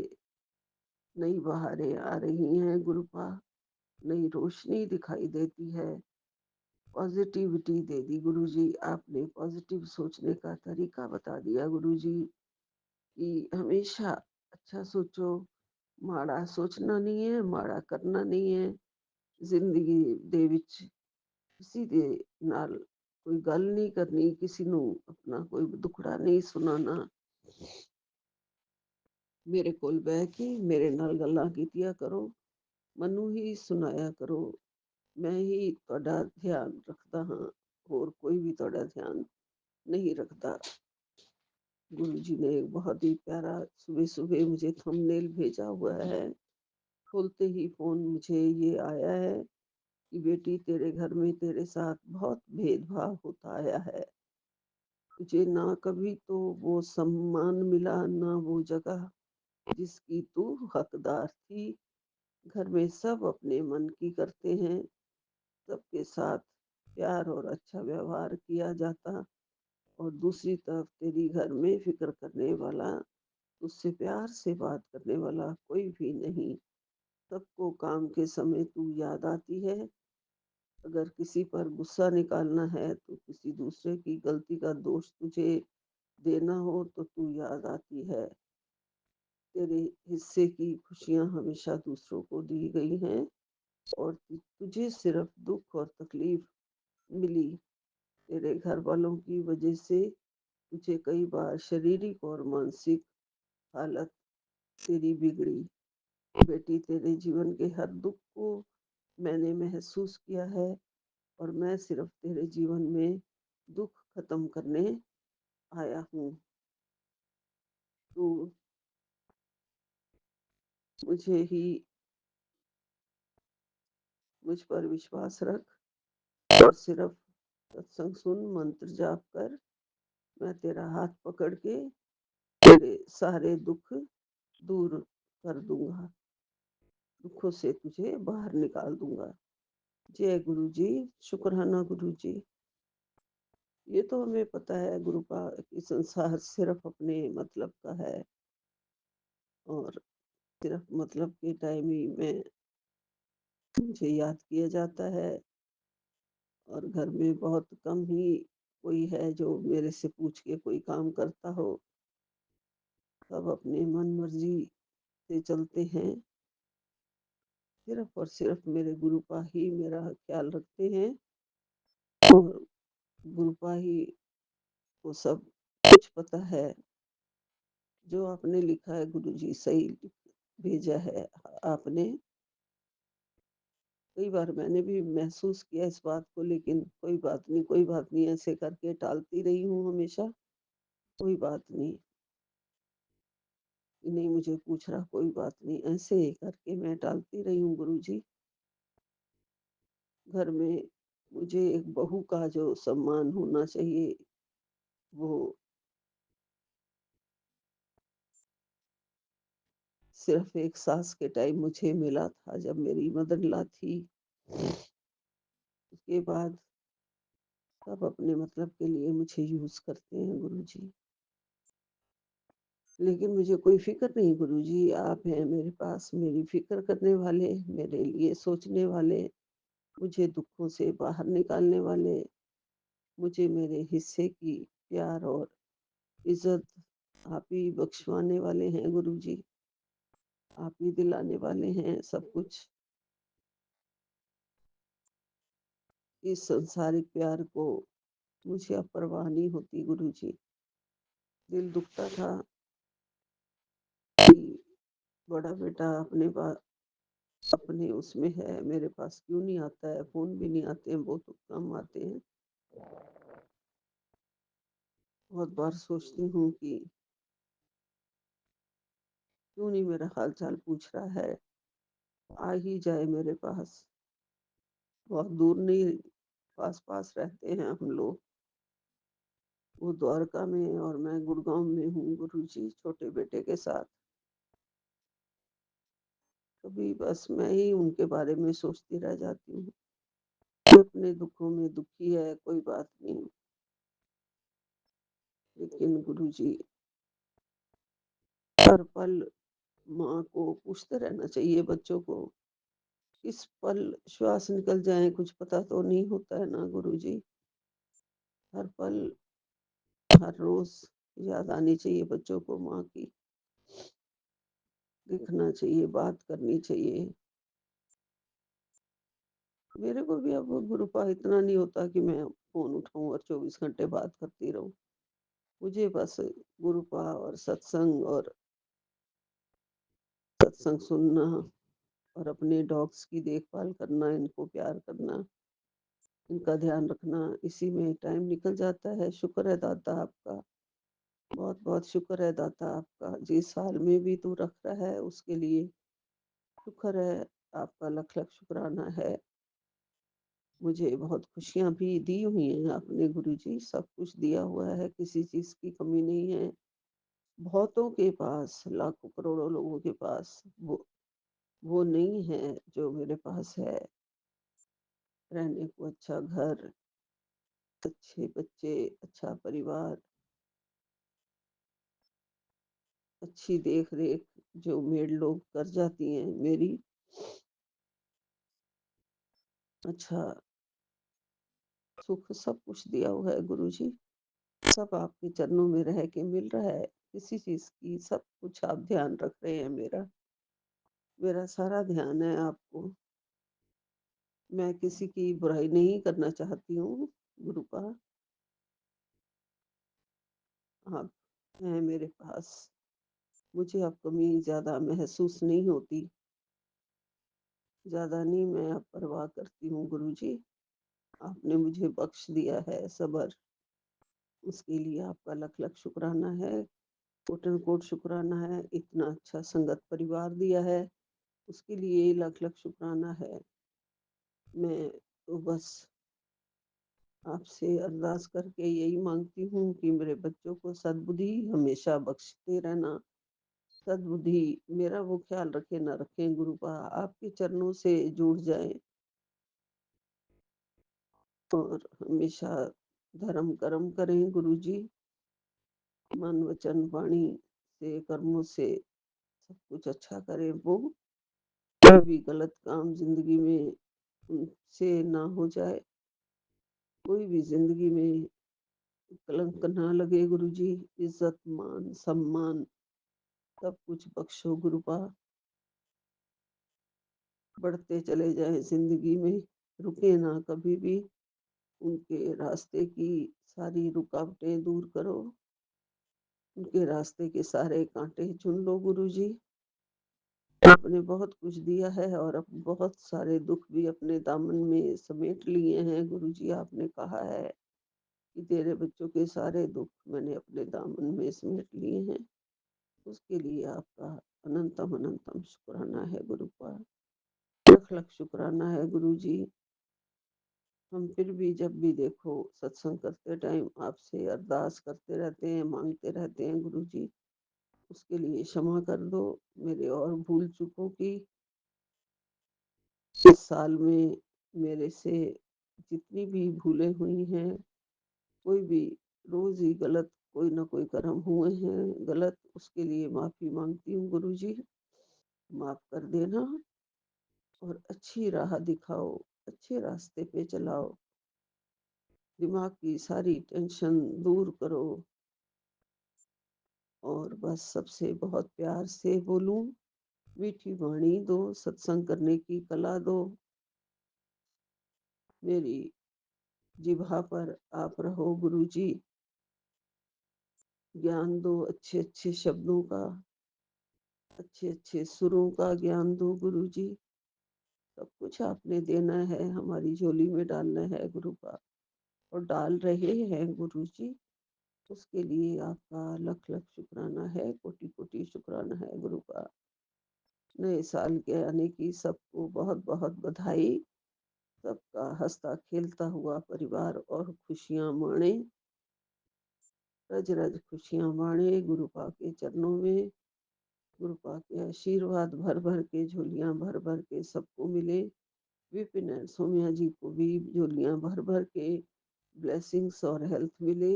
नई बहारें आ रही हैं गुरुपा, नई रोशनी दिखाई देती है, पॉजिटिविटी दे दी गुरु जी आपने, पॉजिटिव सोचने का तरीका बता दिया गुरु जी कि हमेशा अच्छा सोचो, माड़ा सोचना नहीं है, माड़ा करना नहीं है। जिंदगी दे विच किसी दे नाल कोई गल नहीं करनी, किसी ਨੂੰ अपना कोई दुखड़ा नहीं सुनाना। मेरे कोल बह के मेरे नाल गल्लां कीतिया करो, मनु ही सुनाया करो, मैं ही ਤੁਹਾਡਾ ध्यान रखता हाँ, और कोई भी ਤੁਹਾਡਾ ध्यान नहीं रखता। गुरु जी ने एक बहुत ही प्यारा सुबह सुबह मुझे थंबनेल भेजा हुआ है। खोलते ही फोन मुझे ये आया है कि बेटी तेरे घर में तेरे साथ बहुत भेदभाव होता आया है, तुझे ना कभी तो वो सम्मान मिला, ना वो जगह जिसकी तू हकदार थी। घर में सब अपने मन की करते हैं, सबके साथ प्यार और अच्छा व्यवहार किया जाता, और दूसरी तरफ तेरी घर में फिक्र करने वाला, उससे प्यार से बात करने वाला कोई भी नहीं। सबको काम के समय तू याद आती है, अगर किसी पर गुस्सा निकालना है तो किसी दूसरे की गलती का दोष तुझे देना हो तो तू याद आती है। तेरे हिस्से की खुशियां हमेशा दूसरों को दी गई हैं, और तुझे सिर्फ दुख और तकलीफ मिली। तेरे घर वालों की वजह से तुझे कई बार शारीरिक और मानसिक हालत तेरी बिगड़ी। बेटी तेरे जीवन के हर दुख को मैंने महसूस किया है, और मैं सिर्फ तेरे जीवन में दुख खत्म करने आया हूँ। तू मुझे ही मुझ पर विश्वास रख, और सिर्फ सत्संग सुन, मंत्र जाप कर, मैं तेरा हाथ पकड़ के तेरे सारे दुख दूर कर दूंगा, दुखों से तुझे बाहर निकाल दूंगा। जय गुरु जी, शुक्राना गुरु जी। ये तो हमें पता है गुरुपा कि संसार सिर्फ अपने मतलब का है, और सिर्फ मतलब के टाइम ही में मुझे याद किया जाता है, और घर में बहुत कम ही कोई है जो मेरे से पूछ के कोई काम करता हो। सब अपने मन मर्जी से चलते हैं, सिर्फ और सिर्फ मेरे गुरुपा ही मेरा ख्याल रखते हैं, और गुरुपा ही को सब कुछ पता है। जो आपने लिखा है गुरु जी सही भेजा है आपने। कई बार मैंने भी महसूस किया इस बात को, लेकिन कोई बात नहीं, कोई बात नहीं, ऐसे करके टालती रही हूँ हमेशा। कोई बात नहीं, कि नहीं मुझे पूछ रहा, कोई बात नहीं, ऐसे ही करके मैं टालती रही हूँ गुरुजी। घर में मुझे एक बहू का जो सम्मान होना चाहिए, वो सिर्फ़ एक सास के टाइम मुझे मिला था जब मेरी मदर-इन-लॉ थी। उसके बाद सब अपने मतलब के लिए मुझे यूज़ करते हैं गुरुजी। लेकिन मुझे कोई फ़िक्र नहीं गुरुजी, आप हैं मेरे पास, मेरी फ़िक्र करने वाले, मेरे लिए सोचने वाले, मुझे दुःखों से बाहर निकालने वाले, मुझे मेरे हिस्से की प्यार और इज़्ज़त आप ही बख्शवाने वाले हैं गुरुजी। आप ही दिलाने वाले हैं सब कुछ। इस सांसारिक प्यार को मुझे अब परवाह नहीं होती गुरुजी। दिल दुखता था कि बड़ा बेटा अपने उसमें है, मेरे पास क्यों नहीं आता है, फ़ोन भी नहीं आते हैं, बहुत कम आते हैं। बहुत बार सोचती हूँ कि क्यों नहीं मेरा हाल-चाल पूछ रहा है, आ ही जाए मेरे पास। बहुत दूर नहीं, पास-पास रहते हैं हम लोग। वो द्वारका में और मैं गुड़गाँव में हूँ गुरुजी, छोटे बेटे के साथ। कभी बस मैं ही उनके बारे में सोचती रह जाती हूँ। वो अपने दुखों में दुखी है, कोई बात नहीं। लेकिन गुरुजी, हर पल माँ को पूछते रहना चाहिए बच्चों को। किस पल श्वास निकल जाए कुछ पता तो नहीं होता है ना गुरुजी। हर पल, हर रोज़ याद आनी चाहिए बच्चों को माँ की। दिखना चाहिए, बात करनी चाहिए। मेरे को भी अब गुरुपा इतना नहीं होता कि मैं फ़ोन उठाऊँ और 24 घंटे बात करती रहूँ। मुझे बस गुरुपा और सत्संग सुनना और अपने डॉग्स की देखभाल करना, इनको प्यार करना, इनका ध्यान रखना, इसी में टाइम निकल जाता है। शुक्र है दाता आपका, बहुत-बहुत शुक्र है दाता आपका, जिस हाल में भी तू रख रहा है उसके लिए शुक्र है, आपका लख-लख शुक्राना है। मुझे बहुत खुशियाँ भी दी हुई हैं आपने गुरुजी, सब कुछ दिया हुआ है, किसी चीज़ की कमी नहीं है। बहुतों के पास, लाखों करोड़ों लोगों के पास वो नहीं है जो मेरे पास है। रहने को अच्छा घर, अच्छे बच्चे, अच्छा परिवार, अच्छी देख-रेख जो मेड लोग कर जाती हैं मेरी। अच्छा सुख सब कुछ दिया हुआ है गुरुजी। सब आपके चरणों में रह के मिल रहा है। किसी चीज़ की सब कुछ आप ध्यान रख रहे हैं मेरा। मेरा सारा ध्यान है आपको। मैं किसी की बुराई नहीं करना चाहती हूँ गुरुपा। आप हैं मेरे पास। मुझे अब कमी ज़्यादा महसूस नहीं होती। ज़्यादा नहीं मैं अब परवाह करती हूँ गुरुजी। आपने मुझे बख्श दिया है सब्र। उसके लिए आपका लख-लख शुक्राना है। कोटन-कोट शुक्राना है। इतना अच्छा संगत परिवार दिया है, उसके लिए लख-लख शुक्राना है। मैं तो बस आपसे अरदास करके यही माँगती हूँ कि मेरे बच्चों को सद्बुद्धि हमेशा बख्शते रहना। सद्बुद्धि, मेरा वो ख़्याल रखें ना रखें गुरुपा, आपके चरणों से जुड़ जाएँ और हमेशा धर्म कर्म करें गुरुजी। मन, वचन, वाणी से, कर्मों से सब कुछ अच्छा करें वो। कोई भी गलत काम ज़िंदगी में उनसे ना हो जाए। कोई भी ज़िंदगी में कलंक ना लगे गुरुजी। इज़्ज़त, मान, सम्मान सब कुछ बख्शो गुरुपा। बढ़ते चले जाएँ ज़िंदगी में, रुके ना कभी भी। उनके रास्ते की सारी रुकावटें दूर करो। उनके रास्ते के सारे कांटे चुन लो गुरुजी। आपने बहुत कुछ दिया है और अब बहुत सारे दुःख भी अपने दामन में समेट लिए हैं गुरुजी। आपने कहा है कि तेरे बच्चों के सारे दुःख मैंने अपने दामन में समेट लिए हैं। उसके लिए आपका अनंतम अनंतम शुक्राना है गुरुपा, लख लख शुक्राना है गुरु जी। हम फिर भी जब भी देखो सत्संग करते टाइम आपसे अरदास करते रहते हैं, मांगते रहते हैं गुरु जी, उसके लिए क्षमा कर दो मेरे और भूल चूकों की। इस साल में मेरे से जितनी भी भूलें हुई हैं, कोई भी रोज ही गलत कोई ना कोई कर्म हुए हैं गलत, उसके लिए माफी मांगती हूँ गुरु जी, माफ कर देना और अच्छी राह दिखाओ, अच्छे रास्ते पे चलाओ, दिमाग की सारी टेंशन दूर करो और बस सबसे बहुत प्यार से बोलूं, मीठी वाणी दो, सत्संग करने की कला दो, मेरी जिह्वा पर आप रहो गुरु जी, ज्ञान दो अच्छे अच्छे शब्दों का, अच्छे अच्छे सुरों का ज्ञान दो गुरु जी। सब कुछ आपने देना है, हमारी झोली में डालना है गुरु का, और डाल रहे हैं गुरु जी, उसके लिए आपका लख लख शुक्राना है, कोटि कोटि शुक्राना है गुरु का। नए साल के आने की सबको बहुत बहुत बधाई, सबका हंसता खेलता हुआ परिवार और खुशियां माणे, रज रज खुशियां माणे गुरुपा के चरणों में, गुरुपा के आशीर्वाद भर भर के झोलियां भर भर के सबको मिले। विपिन एंड सोनिया जी को भी झोलियां भर भर के ब्लेसिंग्स और हेल्थ मिले।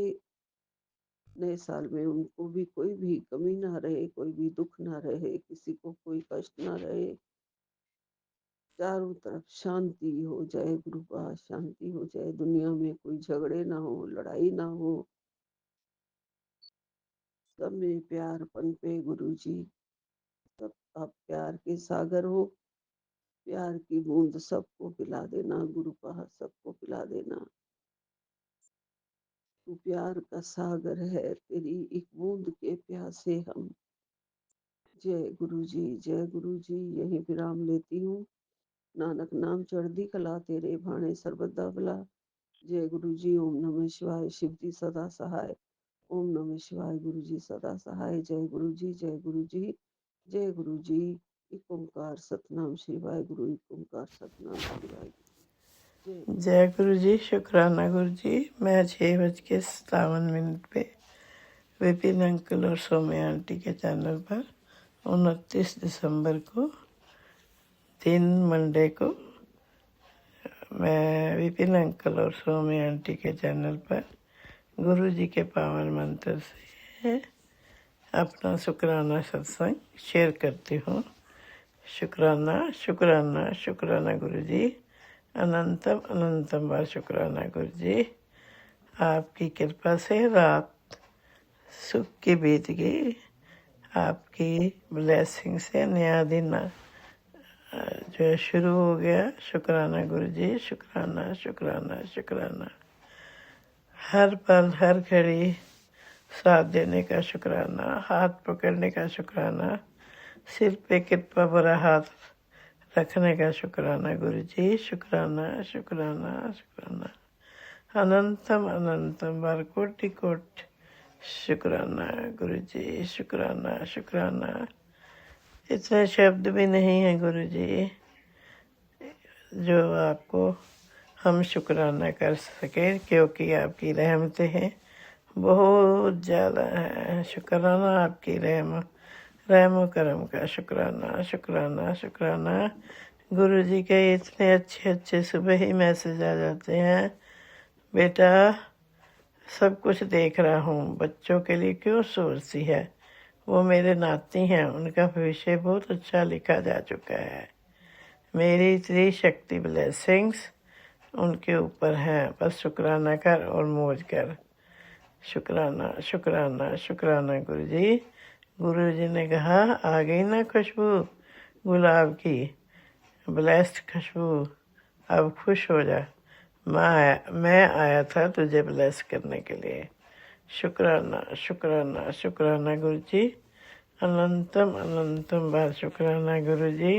नए साल में उनको भी कोई भी कमी ना रहे, कोई भी दुख ना रहे, किसी को कोई कष्ट ना रहे, चारों तरफ शांति हो जाए गुरुपा, शांति हो जाए, दुनिया में कोई झगड़े ना हो, लड़ाई ना हो, सब में प्यार पनपे गुरु जी। सब आप प्यार के सागर हो, प्यार की बूंद सबको पिला देना गुरुपा, सबको पिला देना। तू प्यार का सागर है, तेरी एक बूंद के प्यासे हम। जय गुरु जी, जय गुरु जी। यही विराम लेती हूँ। नानक नाम चढ़दी कला, तेरे भाणे सर्वदा भला। जय गुरु जी। ओम नमः शिवाय। शिव जी सदा सहाय। ओम नमः शिवाय। गुरु जी सदा सहाय। जय गुरु जी, जय गुरु जी, जय गुरु जी। एक ओंकार सतनाम शिवाय गुरु, एक ओंकार सतनाम शिवाय। जय जय गुरु जी। शुक्राना गुरु जी। मैं 6:57 पे विपिन अंकल और सौम्या आंटी के चैनल पर 29 दिसंबर को दिन मंडे को मैं विपिन अंकल और सौम्या आंटी के चैनल पर गुरु जी के पावन मंत्र से अपना शुक्राना सत्संग शेयर करती हूँ। शुक्राना शुक्राना शुक्राना गुरु जी। अनंतम अनंतम बार शुक्राना गुरु जी। आपकी कृपा से रात सुख की बीत गई, आपकी ब्लेसिंग से नया दिन जो शुरू हो गया। शुक्राना गुरु जी, शुक्राना शुक्राना शुक्राना। हर पल हर घड़ी साथ देने का शुक्राना, हाथ पकड़ने का शुक्राना, सिर पे कृपा भरा हाथ रखने का शुक्राना गुरु जी। शुक्राना शुक्राना शुक्राना। अनंतम अनंतम बार कोटि कोटि शुक्राना गुरु जी। शुक्राना शुक्राना। इतने शब्द भी नहीं हैं गुरु जी जो आपको हम शुक्राना कर सके, क्योंकि आपकी रहमतें हैं बहुत ज़्यादा हैं। शुक्राना आपकी रहम करम का शुक्राना शुक्राना शुक्राना। गुरु जी के इतने अच्छे अच्छे सुबह ही मैसेज आ जाते हैं, बेटा सब कुछ देख रहा हूँ, बच्चों के लिए क्यों सोचती है, वो मेरे नाती हैं, उनका भविष्य बहुत अच्छा लिखा जा चुका है। मेरी त्रिशक्ति ब्लेसिंग्स उनके ऊपर हैं, बस शुक्राना कर और मौज कर। शुक्राना शुक्राना शुक्राना गुरु जी। गुरु जी ने कहा आ गई ना खुशबू गुलाब की, ब्लेस्ड खुशबू, अब खुश हो जा, मैं आया था तुझे ब्लेस करने के लिए। शुक्राना शुक्राना शुक्राना गुरु जी। अनंतम अनंतम बार शुक्राना गुरु जी।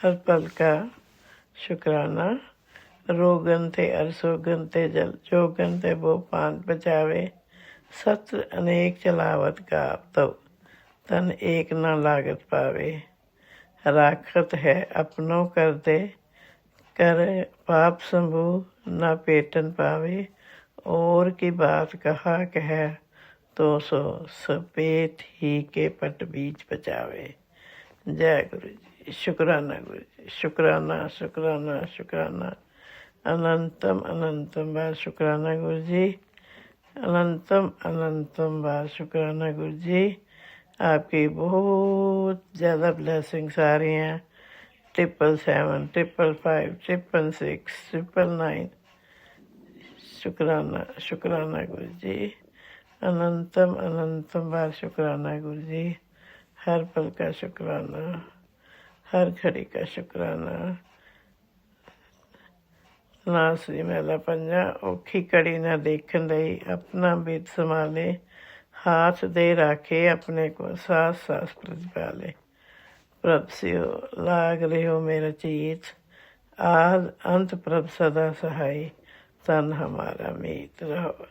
हर पल का शुक्राना। रोगन थे अरसोगन थे जल जोगन थे वो पांत बचावे, सत्र अनेक चलावत का तो तन एक न लागत पावे। राखत है अपनों कर दे, कर पाप संभू न पेटन पावे। और की बात कहा कह, तो सो सपेट ही के पट बीच बचावे। जय गुरु जी। शुक्राना गुरु जी। शुक्राना शुक्राना शुक्राना। अनंतम अनंतम बार शुक्राना गुरु जी। अनंतम अनंतम बार शुक्राना गुरु जी। आपकी बहुत ज़्यादा ब्लेसिंग्स आ रही हैं। 777, 555, 666, 999। शुक्राना शुक्राना गुरु जी। अनंतम अनंतम बार शुक्राना गुरु जी। हर पल का शुक्राना, हर घड़ी का शुक्राना। नासरी मैला पंजा औखी कड़ी न देखन लई, अपना बिद संभाले। हाथ दे राखे अपने को, सास सास प्रतिपाले। प्रभ सियो लाग रहो मेरा चीत, आद अंत प्रभ सदा सहाय। तन हमारा मीत रहो,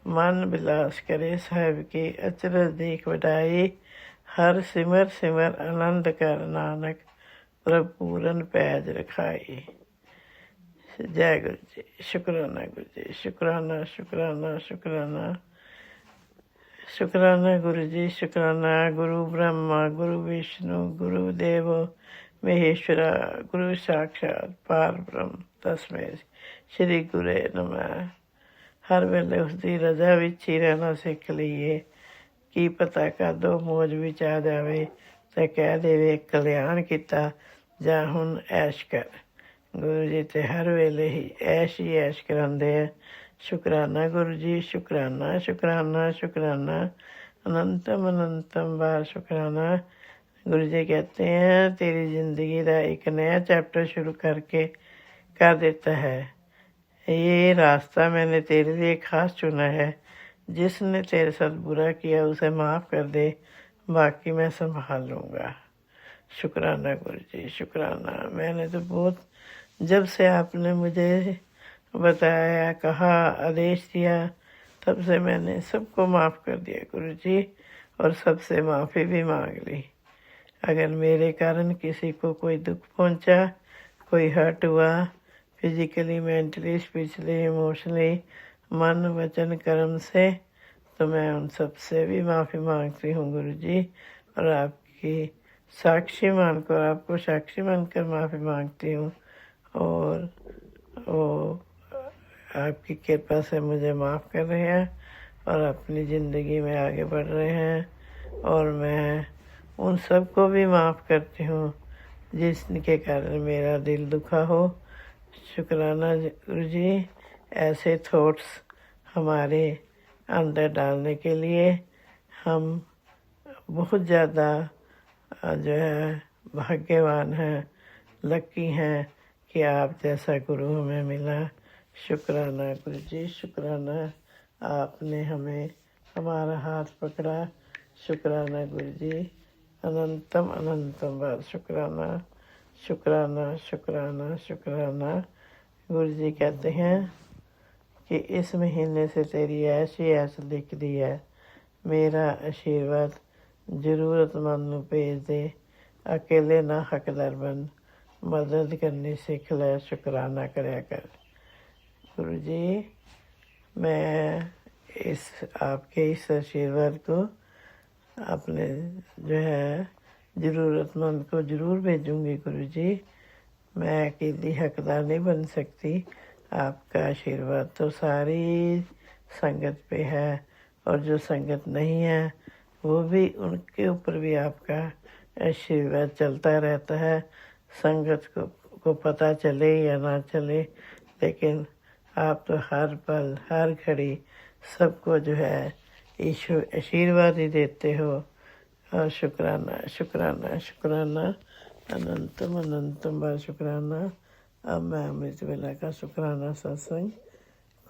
मन बिलास करे साहिब की, अचरज देख वडाई। हर सिमर सिमर आनंद कर नानक, प्रभ पूरन पैज रखाई। जय गुरु जी। शुक्राना गुरु जी। शुक्राना शुक्राना शुक्राना। शुक्राना गुरु जी। शुक्राना। गुरु ब्रह्मा गुरु विष्णु गुरु देव महेश्वरा, गुरु साक्षात पार ब्रह्म, तस्मै श्री गुरे नमः। हर वेले उसकी रजा विच ही रहना सीख लीए। की पता कदों मौज विच आ जावे, ते कह देवे कल्याण किता, जा हुण ऐश कर। गुरु जी ते हर वेले ही ऐश करांदे है। शुक्राना गुरु जी। शुक्राना शुक्राना शुक्राना। अनंतम अनंतम बार शुक्राना। गुरु जी कहते हैं तेरी ज़िंदगी का एक नया चैप्टर शुरू करके कर देता है। ये रास्ता मैंने तेरे लिए खास चुना है। जिसने तेरे साथ बुरा किया उसे माफ़ कर दे, बाकी मैं संभाल लूँगा। शुक्राना गुरु जी। शुक्राना। मैंने तो बहुत, जब से आपने मुझे बताया, कहा, आदेश दिया, तब से मैंने सबको माफ़ कर दिया गुरु जी, और सबसे माफ़ी भी मांग ली। अगर मेरे कारण किसी को कोई दुख पहुंचा, कोई हर्ट हुआ, फिजिकली, मेंटली, स्पिरिचुअली, इमोशनली, मन वचन कर्म से, तो मैं उन सब से भी माफ़ी मांगती हूँ गुरु जी, और आपकी साक्षी मानकर, आपको साक्षी मानकर माफ़ी मांगती हूँ। और वो आपकी कृपा से मुझे माफ़ कर रहे हैं और अपनी ज़िंदगी में आगे बढ़ रहे हैं। और मैं उन सबको भी माफ़ करती हूँ जिसके कारण मेरा दिल दुखा हो। शुक्राना गुरु जी। ऐसे थॉट्स हमारे अंदर डालने के लिए हम बहुत ज़्यादा जो है भाग्यवान हैं, लकी हैं कि आप जैसा गुरु हमें मिला। शुक्राना गुरु जी। शुक्राना। आपने हमें, हमारा हाथ पकड़ा। शुक्राना गुरु जी। अनंतम अनंतम बार शुक्राना। शुक्राना शुक्राना शुक्राना। गुरु जी कहते हैं कि इस महीने से तेरी ऐसी ऐसी लिख दी है, मेरा आशीर्वाद ज़रूरतमंद नूं भेज दे, अकेले ना हकदार बन, मदद करनी सीख ले, शुक्राना करया कर। गुरु जी, मैं इस आपके इस आशीर्वाद को अपने जो है ज़रूरतमंद को ज़रूर भेजूँगी गुरु जी। मैं अकेली हकदार नहीं बन सकती। आपका आशीर्वाद तो सारी संगत पे है, और जो संगत नहीं है वो भी, उनके ऊपर भी आपका आशीर्वाद चलता रहता है। संगत को पता चले या ना चले, लेकिन आप तो हर पल हर घड़ी सबको जो है ईश्वर आशीर्वाद ही देते हो। और शुक्राना शुक्राना शुक्राना। अनंतम अनंतम बार शुक्राना। अब मैं अमृत वेला का शुक्राना सत्संग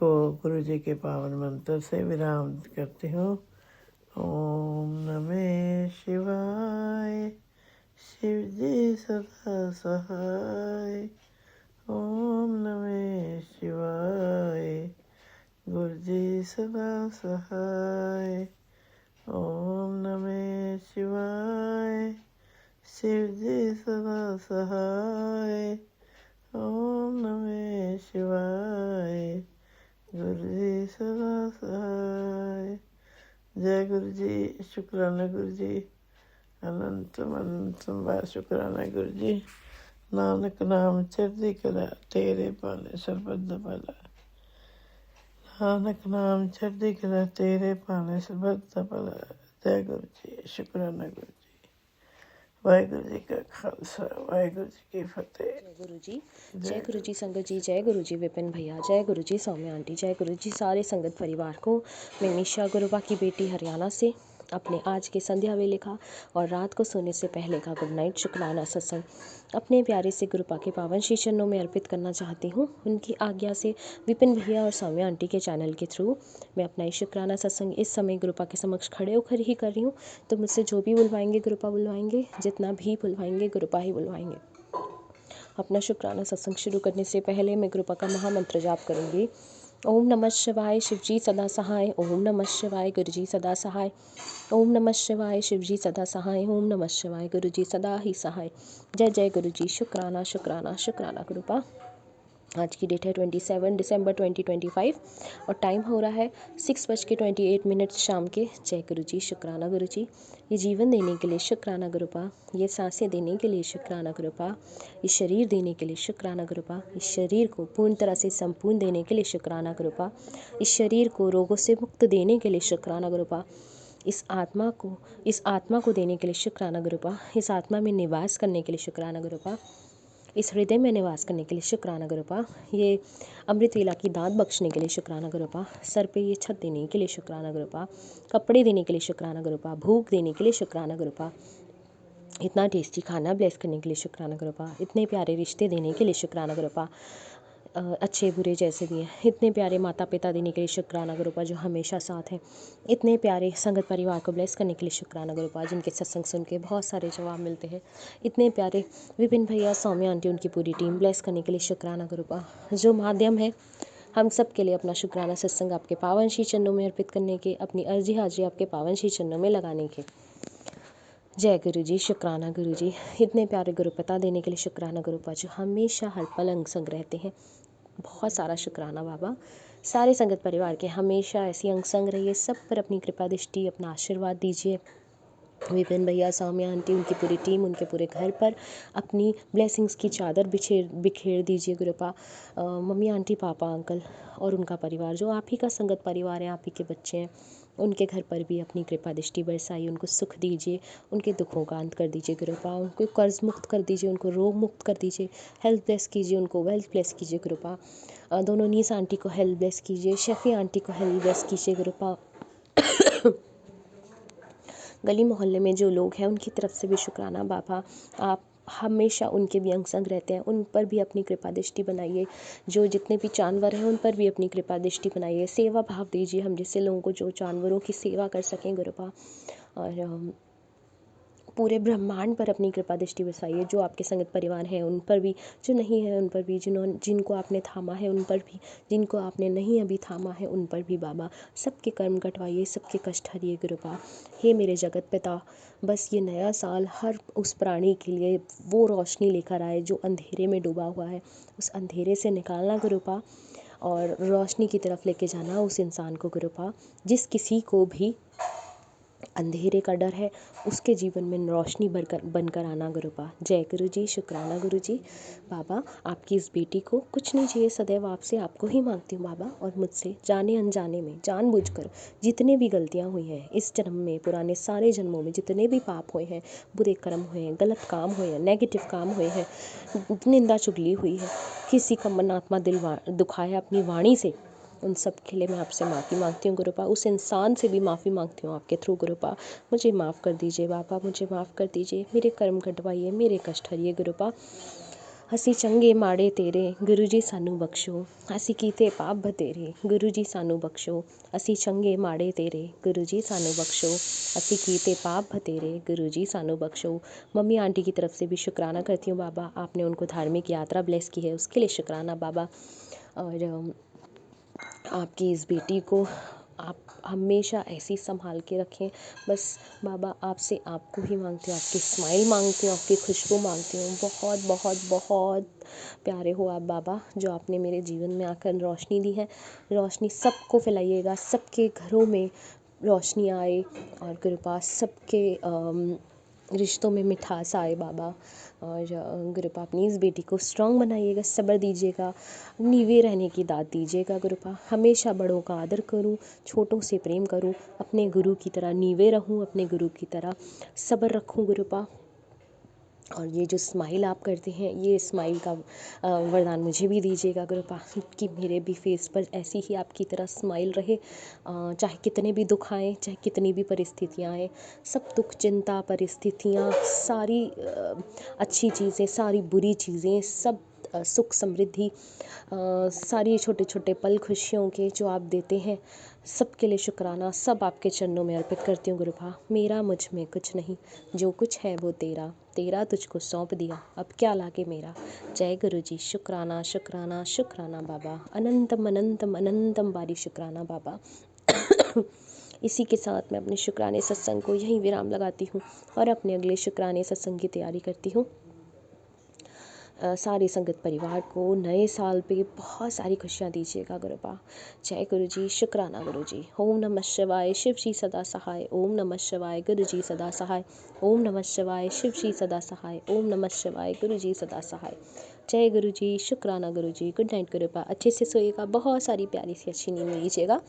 को गुरु जी के पावन मंत्र से विराम करती हूँ। ओम नमः शिवाय। शिव जी सदा सहाय। ओम नमः शिवाय। गुरु जी सदा सहाय। ओम नमः शिवाय। शिव जी सदा सहाय। ओम नमः शिवाय। गुरु जी सदा सहाय। जय गुरु जी। शुक्राना गुरु जी। अनंतम अनंतम बार शुक्राना गुरु जी। नानक नाम चढ़ती कला, तेरे पाले सर्बत दा भला। नानक नाम चढ़ती कला, तेरे पाले सर्बत दा भला। जय गुरु जी। शुक्राना गुरु जी। वाहिगुरु जी का खालसा, वाहिगुरु जी की फतेह। जय गुरु जी। जय गुरु जी संगत जी। जय गुरु जी विपिन भैया। जय गुरु जी सौम्या आंटी। जय गुरु जी सारे संगत परिवार को। मैं निशा गुरुबा की बेटी हरियाणा से अपने आज के संध्या वेले का और रात को सोने से पहले का गुड नाइट शुक्राना सत्संग अपने प्यारे से गुरुपा के पावन श्री चरणों में अर्पित करना चाहती हूँ। उनकी आज्ञा से विपिन भैया और सौम्या आंटी के चैनल के थ्रू मैं अपना ये शुक्राना सत्संग इस समय गुरुपा के समक्ष खड़े होकर ही कर रही हूँ। तो मुझसे जो भी बुलवाएंगे गुरुपा बुलवाएंगे, जितना भी बुलवाएंगे गुरुपा ही बुलवाएंगे। अपना शुक्राना सत्संग शुरू करने से पहले मैं गुरुपा का महामंत्र जाप करूंगी। ओम नमः शिवाय शिवजी सदा सहाय। ओम नमः शिवाय गुरुजी सदा सहाय। ओम नमः शिवाय शिवजी सदा सहाय। ओम नमः शिवाय गुरुजी सदा ही सहाय। जय जय गुरुजी। शुक्राना शुक्राना शुक्राना गुरुपा। आज की डेट है 27 दिसंबर 2025 और टाइम हो रहा है 6:28 शाम के। जय गुरु जी। शुक्राना गुरु जी। ये जीवन देने के लिए शुक्राना गुरुपा। ये सांसें देने के लिए शुक्राना गुरुपा। ये शरीर देने के लिए शुक्राना गुरुपा। इस शरीर को पूर्ण तरह से संपूर्ण देने के लिए शुक्राना गुरुपा। इस शरीर को रोगों से मुक्त देने के लिए शुक्राना गुरुपा। इस आत्मा को देने के लिए शुक्राना गुरुपा। इस आत्मा में निवास करने के लिए शुक्राना गुरुपा। इस हृदय में निवास करने के लिए शुक्राना गुरुपा। ये अमृत वेला की दात बख्शने के लिए शुक्राना गुरुपा। सर पे ये छत देने के लिए शुक्राना गुरुपा। कपड़े देने के लिए शुक्राना गुरुपा। भूख देने के लिए शुक्राना गुरुपा। इतना टेस्टी खाना ब्लेस करने के लिए शुक्राना गुरुपा। इतने प्यारे रिश्ते देने के लिए शुक्राना गुरुपा। अच्छे बुरे जैसे भी हैं। इतने प्यारे माता पिता देने के लिए शुक्राना गुरुपा जो हमेशा साथ हैं। इतने प्यारे संगत परिवार को ब्लेस करने के लिए शुक्राना गुरुपा जिनके सत्संग सुन के बहुत सारे जवाब मिलते हैं। इतने प्यारे विपिन भैया, सौम्या आंटी, उनकी पूरी टीम ब्लेस करने के लिए शुक्राना गुरुपा। जो माध्यम है हम सब के लिए अपना शुक्राना सत्संग आपके पावन श्री चरणों में अर्पित करने के, अपनी अर्जी हाजिरी आपके पावन श्री चरणों में लगाने के। जय गुरु जी। शुक्राना गुरु जी। इतने प्यारे गुरुपता देने के लिए शुक्राना गुरुपा जो हमेशा हर पल अंग संग रहते हैं। बहुत सारा शुक्राना बाबा। सारे संगत परिवार के हमेशा ऐसी अंग संग रहिए। सब पर अपनी कृपा दृष्टि, अपना आशीर्वाद दीजिए। विपिन भैया, सौम्या आंटी, उनकी पूरी टीम, उनके पूरे घर पर अपनी ब्लेसिंग्स की चादर बिखेर दीजिए गुरुपा। मम्मी, आंटी, पापा, अंकल और उनका परिवार जो आप ही का संगत परिवार है, आप ही के बच्चे हैं, उनके घर पर भी अपनी कृपा दृष्टि बरसाइए। उनको सुख दीजिए, उनके दुखों का अंत कर दीजिए गुरुपा। उनको कर्ज मुक्त कर दीजिए, उनको रोग मुक्त कर दीजिए। हेल्थ ब्लेस कीजिए, उनको वेल्थ ब्लेस कीजिए गुरुपा। दोनों नीस आंटी को हेल्थ ब्लेस कीजिए। शफी आंटी को हेल्थ ब्लेस कीजिए गुरुपा। गली मोहल्ले में जो लोग हैं उनकी तरफ से भी शुक्राना बाबा। आप हमेशा उनके भी अंग संग रहते हैं, उन पर भी अपनी कृपा दृष्टि बनाइए। जो जितने भी जानवर हैं उन पर भी अपनी कृपा दृष्टि बनाइए। सेवा भाव दीजिए हम जैसे लोगों को जो जानवरों की सेवा कर सकें गुरुपा। और पूरे ब्रह्मांड पर अपनी कृपा दृष्टि बरसाइए। जो आपके संगत परिवार हैं उन पर भी, जो नहीं है उन पर भी, जिनको आपने थामा है उन पर भी, जिनको आपने नहीं अभी थामा है उन पर भी बाबा। सबके कर्म कटवाइए, सबके कष्ट हरिए गुरुपा। हे मेरे जगत पिता, बस ये नया साल हर उस प्राणी के लिए वो रोशनी लेकर आए जो अंधेरे में डूबा हुआ है। उस अंधेरे से निकालना गुरुपा और रोशनी की तरफ लेके जाना उस इंसान को गुरुपा। जिस किसी को भी अंधेरे का डर है उसके जीवन में रोशनी बनकर आना गुरुपा। जय गुरु जी। शुक्राना गुरु जी। बाबा आपकी इस बेटी को कुछ नहीं चाहिए, सदैव आपसे आपको ही मांगती हूँ बाबा। और मुझसे जाने अनजाने में जानबूझकर जितने भी गलतियाँ हुई हैं इस जन्म में, पुराने सारे जन्मों में जितने भी पाप हुए हैं, बुरे कर्म हुए हैं, गलत काम हुए हैं, नेगेटिव काम हुए हैं, निंदा चुगली हुई है, किसी का मन आत्मा दिल दुखाया अपनी वाणी से, उन सब के लिए मैं आपसे माफ़ी मांगती हूँ गुरुपा। उस इंसान से भी माफ़ी मांगती हूँ आपके थ्रू गुरुपा। मुझे माफ़ कर दीजिए बाबा, मुझे माफ़ कर दीजिए। मेरे कर्म कटवाइए, मेरे कष्ट हरिए गुरुपा। ਅਸੀਂ ਚੰਗੇ ਮਾੜੇ ਤੇਰੇ ਗੁਰੂ ਜੀ ਸਾਨੂੰ ਬਖਸ਼ੋ। ਅਸੀਂ ਕੀਤੇ ਪਾਪ ਬਤੇਰੇ ਗੁਰੂ ਜੀ ਸਾਨੂੰ ਬਖਸ਼ੋ। ਅਸੀਂ ਚੰਗੇ ਮਾੜੇ ਤੇਰੇ गुरु जी सानू बख्शो। ਅਸੀਂ ਕੀਤੇ पाप बतेरे गुरु जी सानू बख्शो। मम्मी आंटी की तरफ से भी शुक्राना करती हूँ बाबा। आपने उनको धार्मिक यात्रा ब्लेस की है उसके लिए शुक्राना बाबा। और आपकी इस बेटी को आप हमेशा ऐसे ही संभाल के रखें। बस बाबा आपसे आपको ही मांगती हूँ, आपकी स्माइल मांगती हूँ, आपकी खुशबू मांगती हूँ। बहुत बहुत बहुत प्यारे हो आप बाबा, जो आपने मेरे जीवन में आकर रोशनी दी है। रोशनी सबको फैलाइएगा, सबके घरों में रोशनी आए और कृपा सबके रिश्तों में मिठास आए बाबा। और गुरुपा अपनी इस बेटी को स्ट्रांग बनाइएगा, सब्र दीजिएगा, नीवे रहने की दात दीजिएगा गुरुपा। हमेशा बड़ों का आदर करूं, छोटों से प्रेम करूं, अपने गुरु की तरह नीवे रहूं, अपने गुरु की तरह सब्र रखूं गुरुपा। और ये जो स्माइल आप करते हैं, ये स्माइल का वरदान मुझे भी दीजिएगा गुरुपा, कि मेरे भी फेस पर ऐसी ही आपकी तरह स्माइल रहे। चाहे कितने भी दुख आएँ, चाहे कितनी भी परिस्थितियाँ आएँ, सब दुख चिंता परिस्थितियाँ सारी अच्छी चीज़ें, सारी बुरी चीज़ें, सब सुख समृद्धि, सारी छोटे छोटे पल खुशियों के जो आप देते हैं, सबके लिए शुक्राना, सब आपके चरणों में अर्पित करती हूँ गुरुपा। मेरा मुझ में कुछ नहीं, जो कुछ है वो तेरा, तेरा तुझको सौंप दिया, अब क्या लागे मेरा। जय गुरु जी। शुक्राना शुक्राना शुक्राना बाबा, अनंतम अनंतम अनंतम बारी शुक्राना बाबा। इसी के साथ मैं अपने शुक्राने सत्संग को यहीं विराम लगाती हूँ और अपने अगले शुक्राने सत्संग की तैयारी करती हूँ। सारे संगत परिवार को नए साल पे बहुत सारी खुशियाँ दीजिएगा गुरुपा। जय गुरु जी। शुक्राना गुरु जी। ओम नमः शिवाय, शिव जी सदा सहाय। ओम नमः शिवाय, गुरु जी सदा सहाय। ओम नमः शिवाय, शिव जी सदा सहाय। ओम नमः शिवाय, गुरु जी सदा सहाय। जय गुरु जी। शुक्राना गुरु जी। Good night गुरुपा। अच्छे से सोइएगा, बहुत सारी प्यारी सी अच्छी नींद लीजिएगा।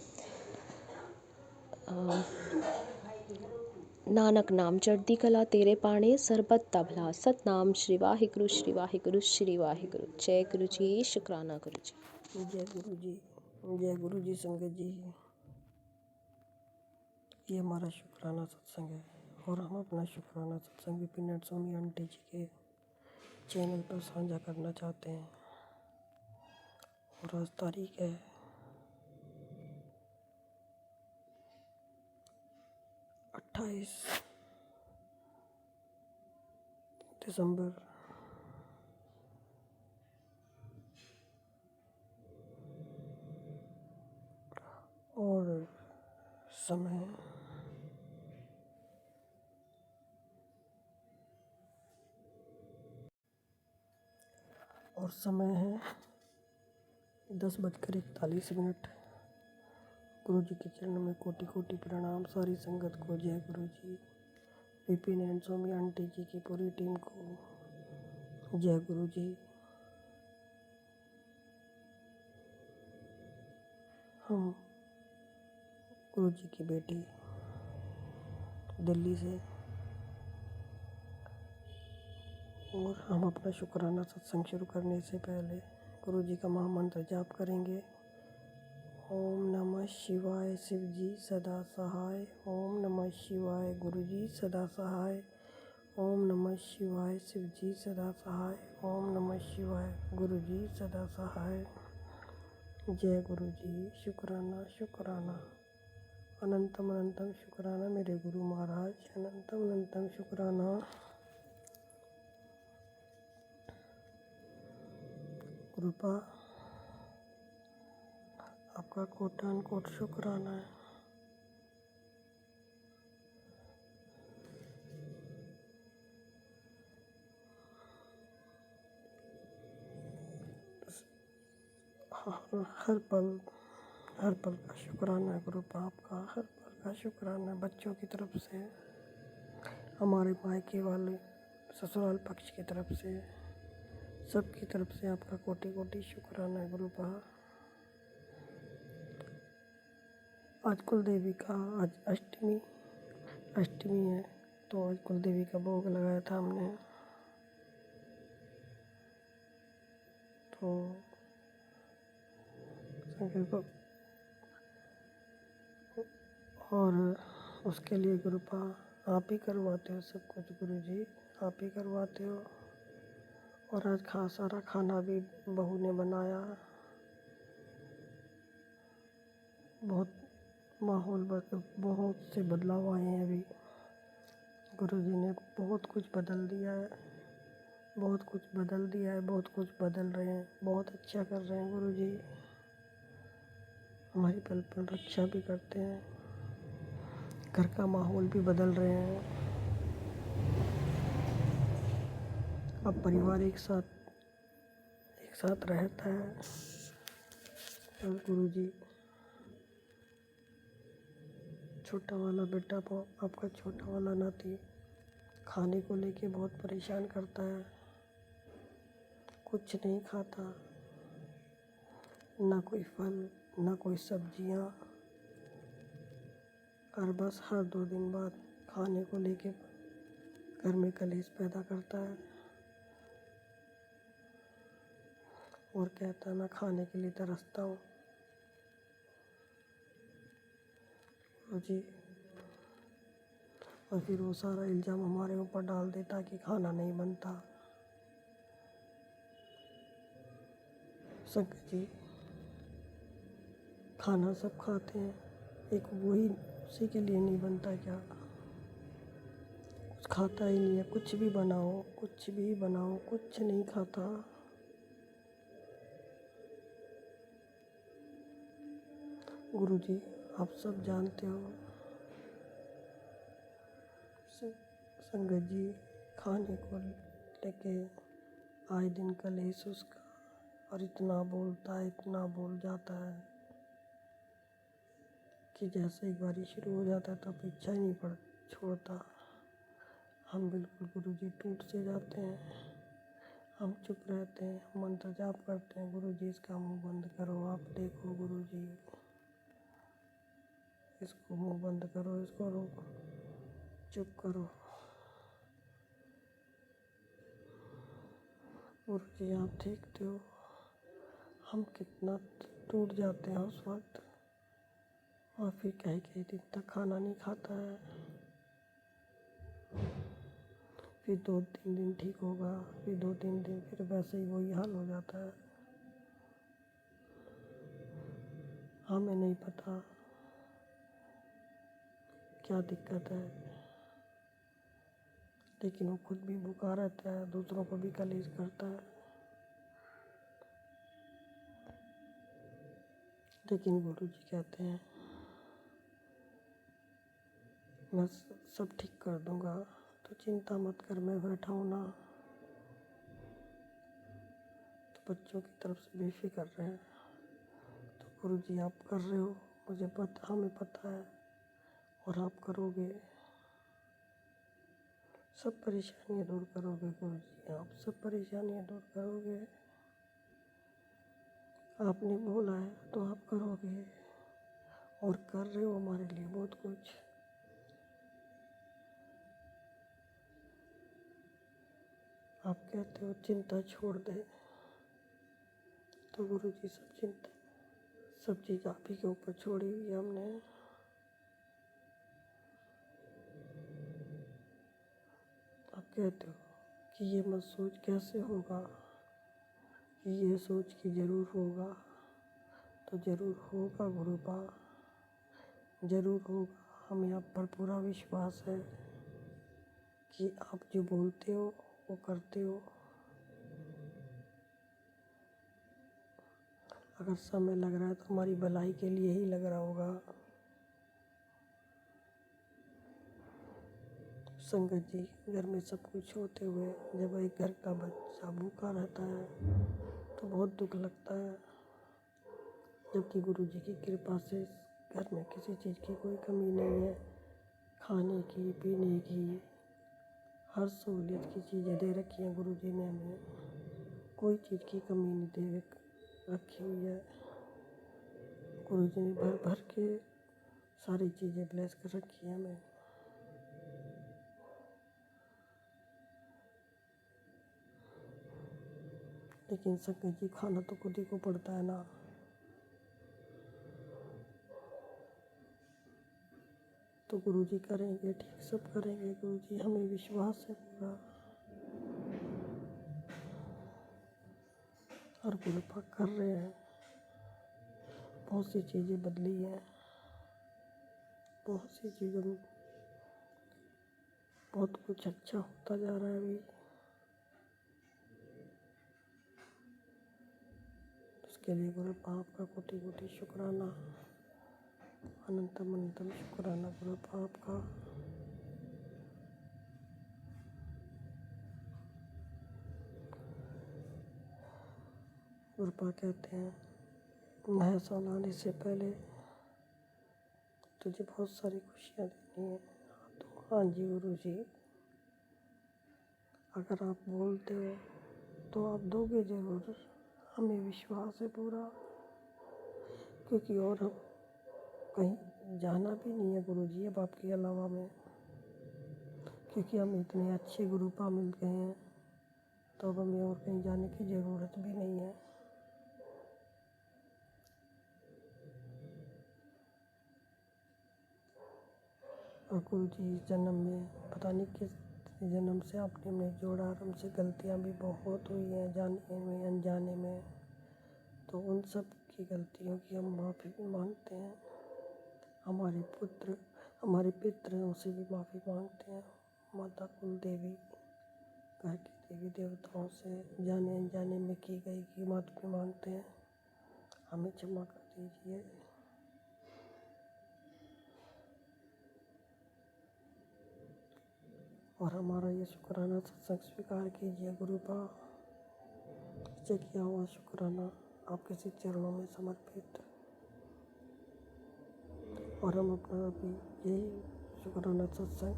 नानक नाम चढ़ती कला तेरे पाणे, सरबत तबला सतनाम श्री वाहिगुरु श्री वाहिगुरु श्री वाहिगुरु। जय गुरु जी। शुक्राना गुरु जी। जय गुरु जी। जय गुरु जी। संगत जी, ये हमारा शुक्राना सत्संग है और हम अपना शुक्राना सत्संग विपिन स्वामी आंटी जी के चैनल पर साझा करना चाहते हैं। और आज तारीख है 28 दिसंबर। और समय है 10:41। गुरु जी के चरणों में कोटि कोटि प्रणाम सारी संगत को। जय गुरु जी। विपिन एंड स्वामी आंटी जी की पूरी टीम को जय गुरु जी। हम गुरु जी की बेटी दिल्ली से, और हम अपना शुक्राना सत्संग शुरू करने से पहले गुरु जी का महामंत्र जाप करेंगे। ओम नमः शिवाय, शिव जी सदा सहाय। ओम नमः शिवाय, गुरु जी सदा सहाय। ओम नमः शिवाय, शिव जी सदा सहाय। ओम नमः शिवाय, गुरु जी सदा सहाय। जय गुरु जी। शुक्राना शुक्राना अनंतम अनंतम शुक्राना मेरे गुरु महाराज, अनंतम अनंतम शुक्राना। कृपा आपका कोटान कोट शुक्राना है। हर पल का शुक्राना है गुरु बाप का, हर पल का शुक्राना है। बच्चों की तरफ से, हमारे मायके वाले ससुराल पक्ष की तरफ से, सबकी तरफ से आपका कोटि कोटि शुक्राना है गुरु बाप। आज कुल देवी का आज अष्टमी है, तो आज कुल देवी का भोग लगाया था हमने। तो संकल्प और उसके लिए गुरुपा आप ही करवाते हो सब कुछ। गुरु जी आप ही करवाते हो। और आज सारा खाना भी बहू ने बनाया। बहुत बहुत से बदलाव आए हैं अभी। गुरु जी ने बहुत कुछ बदल दिया है, बहुत कुछ बदल दिया है, बहुत कुछ बदल रहे हैं, बहुत अच्छा कर रहे हैं गुरु जी। हमारी पल पल रक्षा भी करते हैं। घर का माहौल भी बदल रहे हैं। अब परिवार एक साथ रहता है। और गुरुजी, छोटा वाला बेटा, आपका छोटा वाला नाती खाने को लेके बहुत परेशान करता है। कुछ नहीं खाता, ना कोई फल, ना कोई सब्जियां, और बस हर 2 दिन बाद खाने को लेके घर में कलेश पैदा करता है और कहता है मैं खाने के लिए तरसता हूँ। जी, और फिर वो सारा इल्ज़ाम हमारे ऊपर डाल देता कि खाना नहीं बनता। संकट जी, खाना सब खाते हैं, एक वही उसी के लिए नहीं बनता क्या? कुछ खाता ही नहीं है, कुछ भी बनाओ कुछ नहीं खाता। गुरुजी, आप सब जानते हो, संगत जी खाने को लेके आए दिन कलेश उसका, और इतना बोल जाता है कि जैसे एक बारी शुरू हो जाता है तो पीछा ही नहीं छोड़ता। हम बिल्कुल गुरुजी टूट से जाते हैं। हम चुप रहते हैं, हम मंत्र जाप करते हैं, गुरुजी इसका मुंह बंद करो, आप देखो गुरुजी, इसको मुंह बंद करो, इसको रोको, चुप करो। गुरुजी आप देखते हो हम कितना टूट जाते हैं उस वक्त, और फिर कई दिन तक खाना नहीं खाता है। फिर 2-3 दिन ठीक होगा, फिर 2-3 दिन फिर वैसे ही वही हाल हो जाता है। हमें नहीं पता क्या दिक्कत है, लेकिन वो खुद भी भूखा रहता है, दूसरों को भी कलेश करता है। लेकिन गुरुजी कहते हैं मैं सब ठीक कर दूंगा, तो चिंता मत कर, मैं बैठा हूँ ना। तो बच्चों की तरफ से बेफिक्र रहे। तो गुरुजी आप कर रहे हो, मुझे पता, हमें पता है, और आप करोगे, सब परेशानियाँ दूर करोगे गुरुजी, आप सब परेशानियाँ दूर करोगे। आपने बोला है तो आप करोगे, और कर रहे हो हमारे लिए बहुत कुछ। आप कहते हो चिंता छोड़ दे, तो गुरुजी सब चीज़ आप ही के ऊपर छोड़ी हुई है हमने। आप कहते हो कि ये मत सोच कैसे होगा, ये सोच कि ज़रूर होगा, तो ज़रूर होगा गुरुपा, ज़रूर होगा। हमें आप पर पूरा विश्वास है कि आप जो बोलते हो वो करते हो। अगर समय लग रहा है तो हमारी भलाई के लिए ही लग रहा होगा। संगत जी, घर में सब कुछ होते हुए जब एक घर का बच्चा भूखा रहता है तो बहुत दुख लगता है, जबकि गुरुजी की कृपा से घर में किसी चीज़ की कोई कमी नहीं है। खाने की, पीने की, हर सहूलियत की चीज़ें दे रखी हैं गुरुजी ने हमें, कोई चीज़ की कमी नहीं दे रखी हुई है। गुरुजी ने भर भर के सारी चीज़ें ब्लेस कर रखी है हमें। लेकिन संगत जी खाना तो खुद ही को पड़ता है ना। तो गुरुजी करेंगे, ठीक सब करेंगे गुरुजी, हमें विश्वास है पूरा। और गुरुपा कर रहे हैं, बहुत सी चीज़ें बदली हैं, बहुत सी चीज़ों में बहुत कुछ अच्छा होता जा रहा है अभी। उसके लिए गुरुपा आपका कोटि कोटि शुक्राना, अनंतम अनंतम शुक्राना गुरुपा आपका। गुरुपा कहते हैं नया साल आने से पहले तुझे बहुत सारी खुशियाँ देनी है। तो हाँ जी गुरु जी, अगर आप बोलते हो तो आप दोगे ज़रूर, हमें विश्वास है पूरा, क्योंकि और हम कहीं जाना भी नहीं है गुरु जी अब आपके अलावा में, क्योंकि हम इतने अच्छे गुरुपा मिल गए हैं तो अब हमें और कहीं जाने की ज़रूरत भी नहीं है। और गुरु जी इस जन्म में पता नहीं किस जन्म से आपने हमें जोड़ा, और हमसे गलतियाँ भी बहुत हुई हैं जाने में अनजाने में, तो उन सब की गलतियों की हम माफ़ी भी मांगते हैं। हमारे पितरों से भी माफ़ी मांगते हैं, माता कुल देवी, घर के देवी देवताओं से जाने अनजाने में की गई की माफ़ी मांगते हैं, हमें क्षमा कर दीजिए। और हमारा ये शुक्राना सत्संग स्वीकार कीजिए गुरुपा। इससे किया हुआ शुक्राना आपके श्री चरणों में समर्पित। और हम अपना अभी यही शुक्राना सत्संग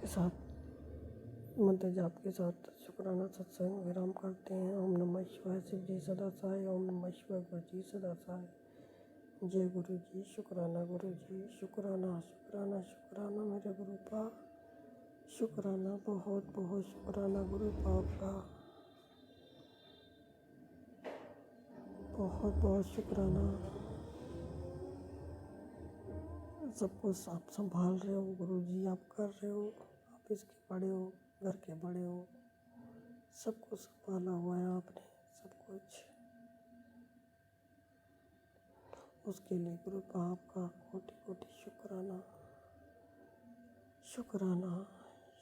के साथ मंत्र जाप के साथ शुक्राना सत्संग विराम करते हैं। ओम नमः शिवाय, शिव जी सदा सहाय। ओम नमः शिवाय, गुरु जी सदा सहाय। जय गुरु जी, शुक्राना गुरु जी, शुक्राना शुक्राना शुक्राना मेरे गुरुपा, शुक्राना बहुत बहुत शुक्राना गुरुपा आपका, बहुत बहुत शुक्राना। सब कुछ आप संभाल रहे हो गुरु जी, आप कर रहे हो, ऑफिस के बड़े हो, घर के बड़े हो, सब कुछ संभाला हुआ है आपने, सब कुछ। उसके लिए गुरुपा आपका कोटि कोटि शुक्राना, शुक्राना।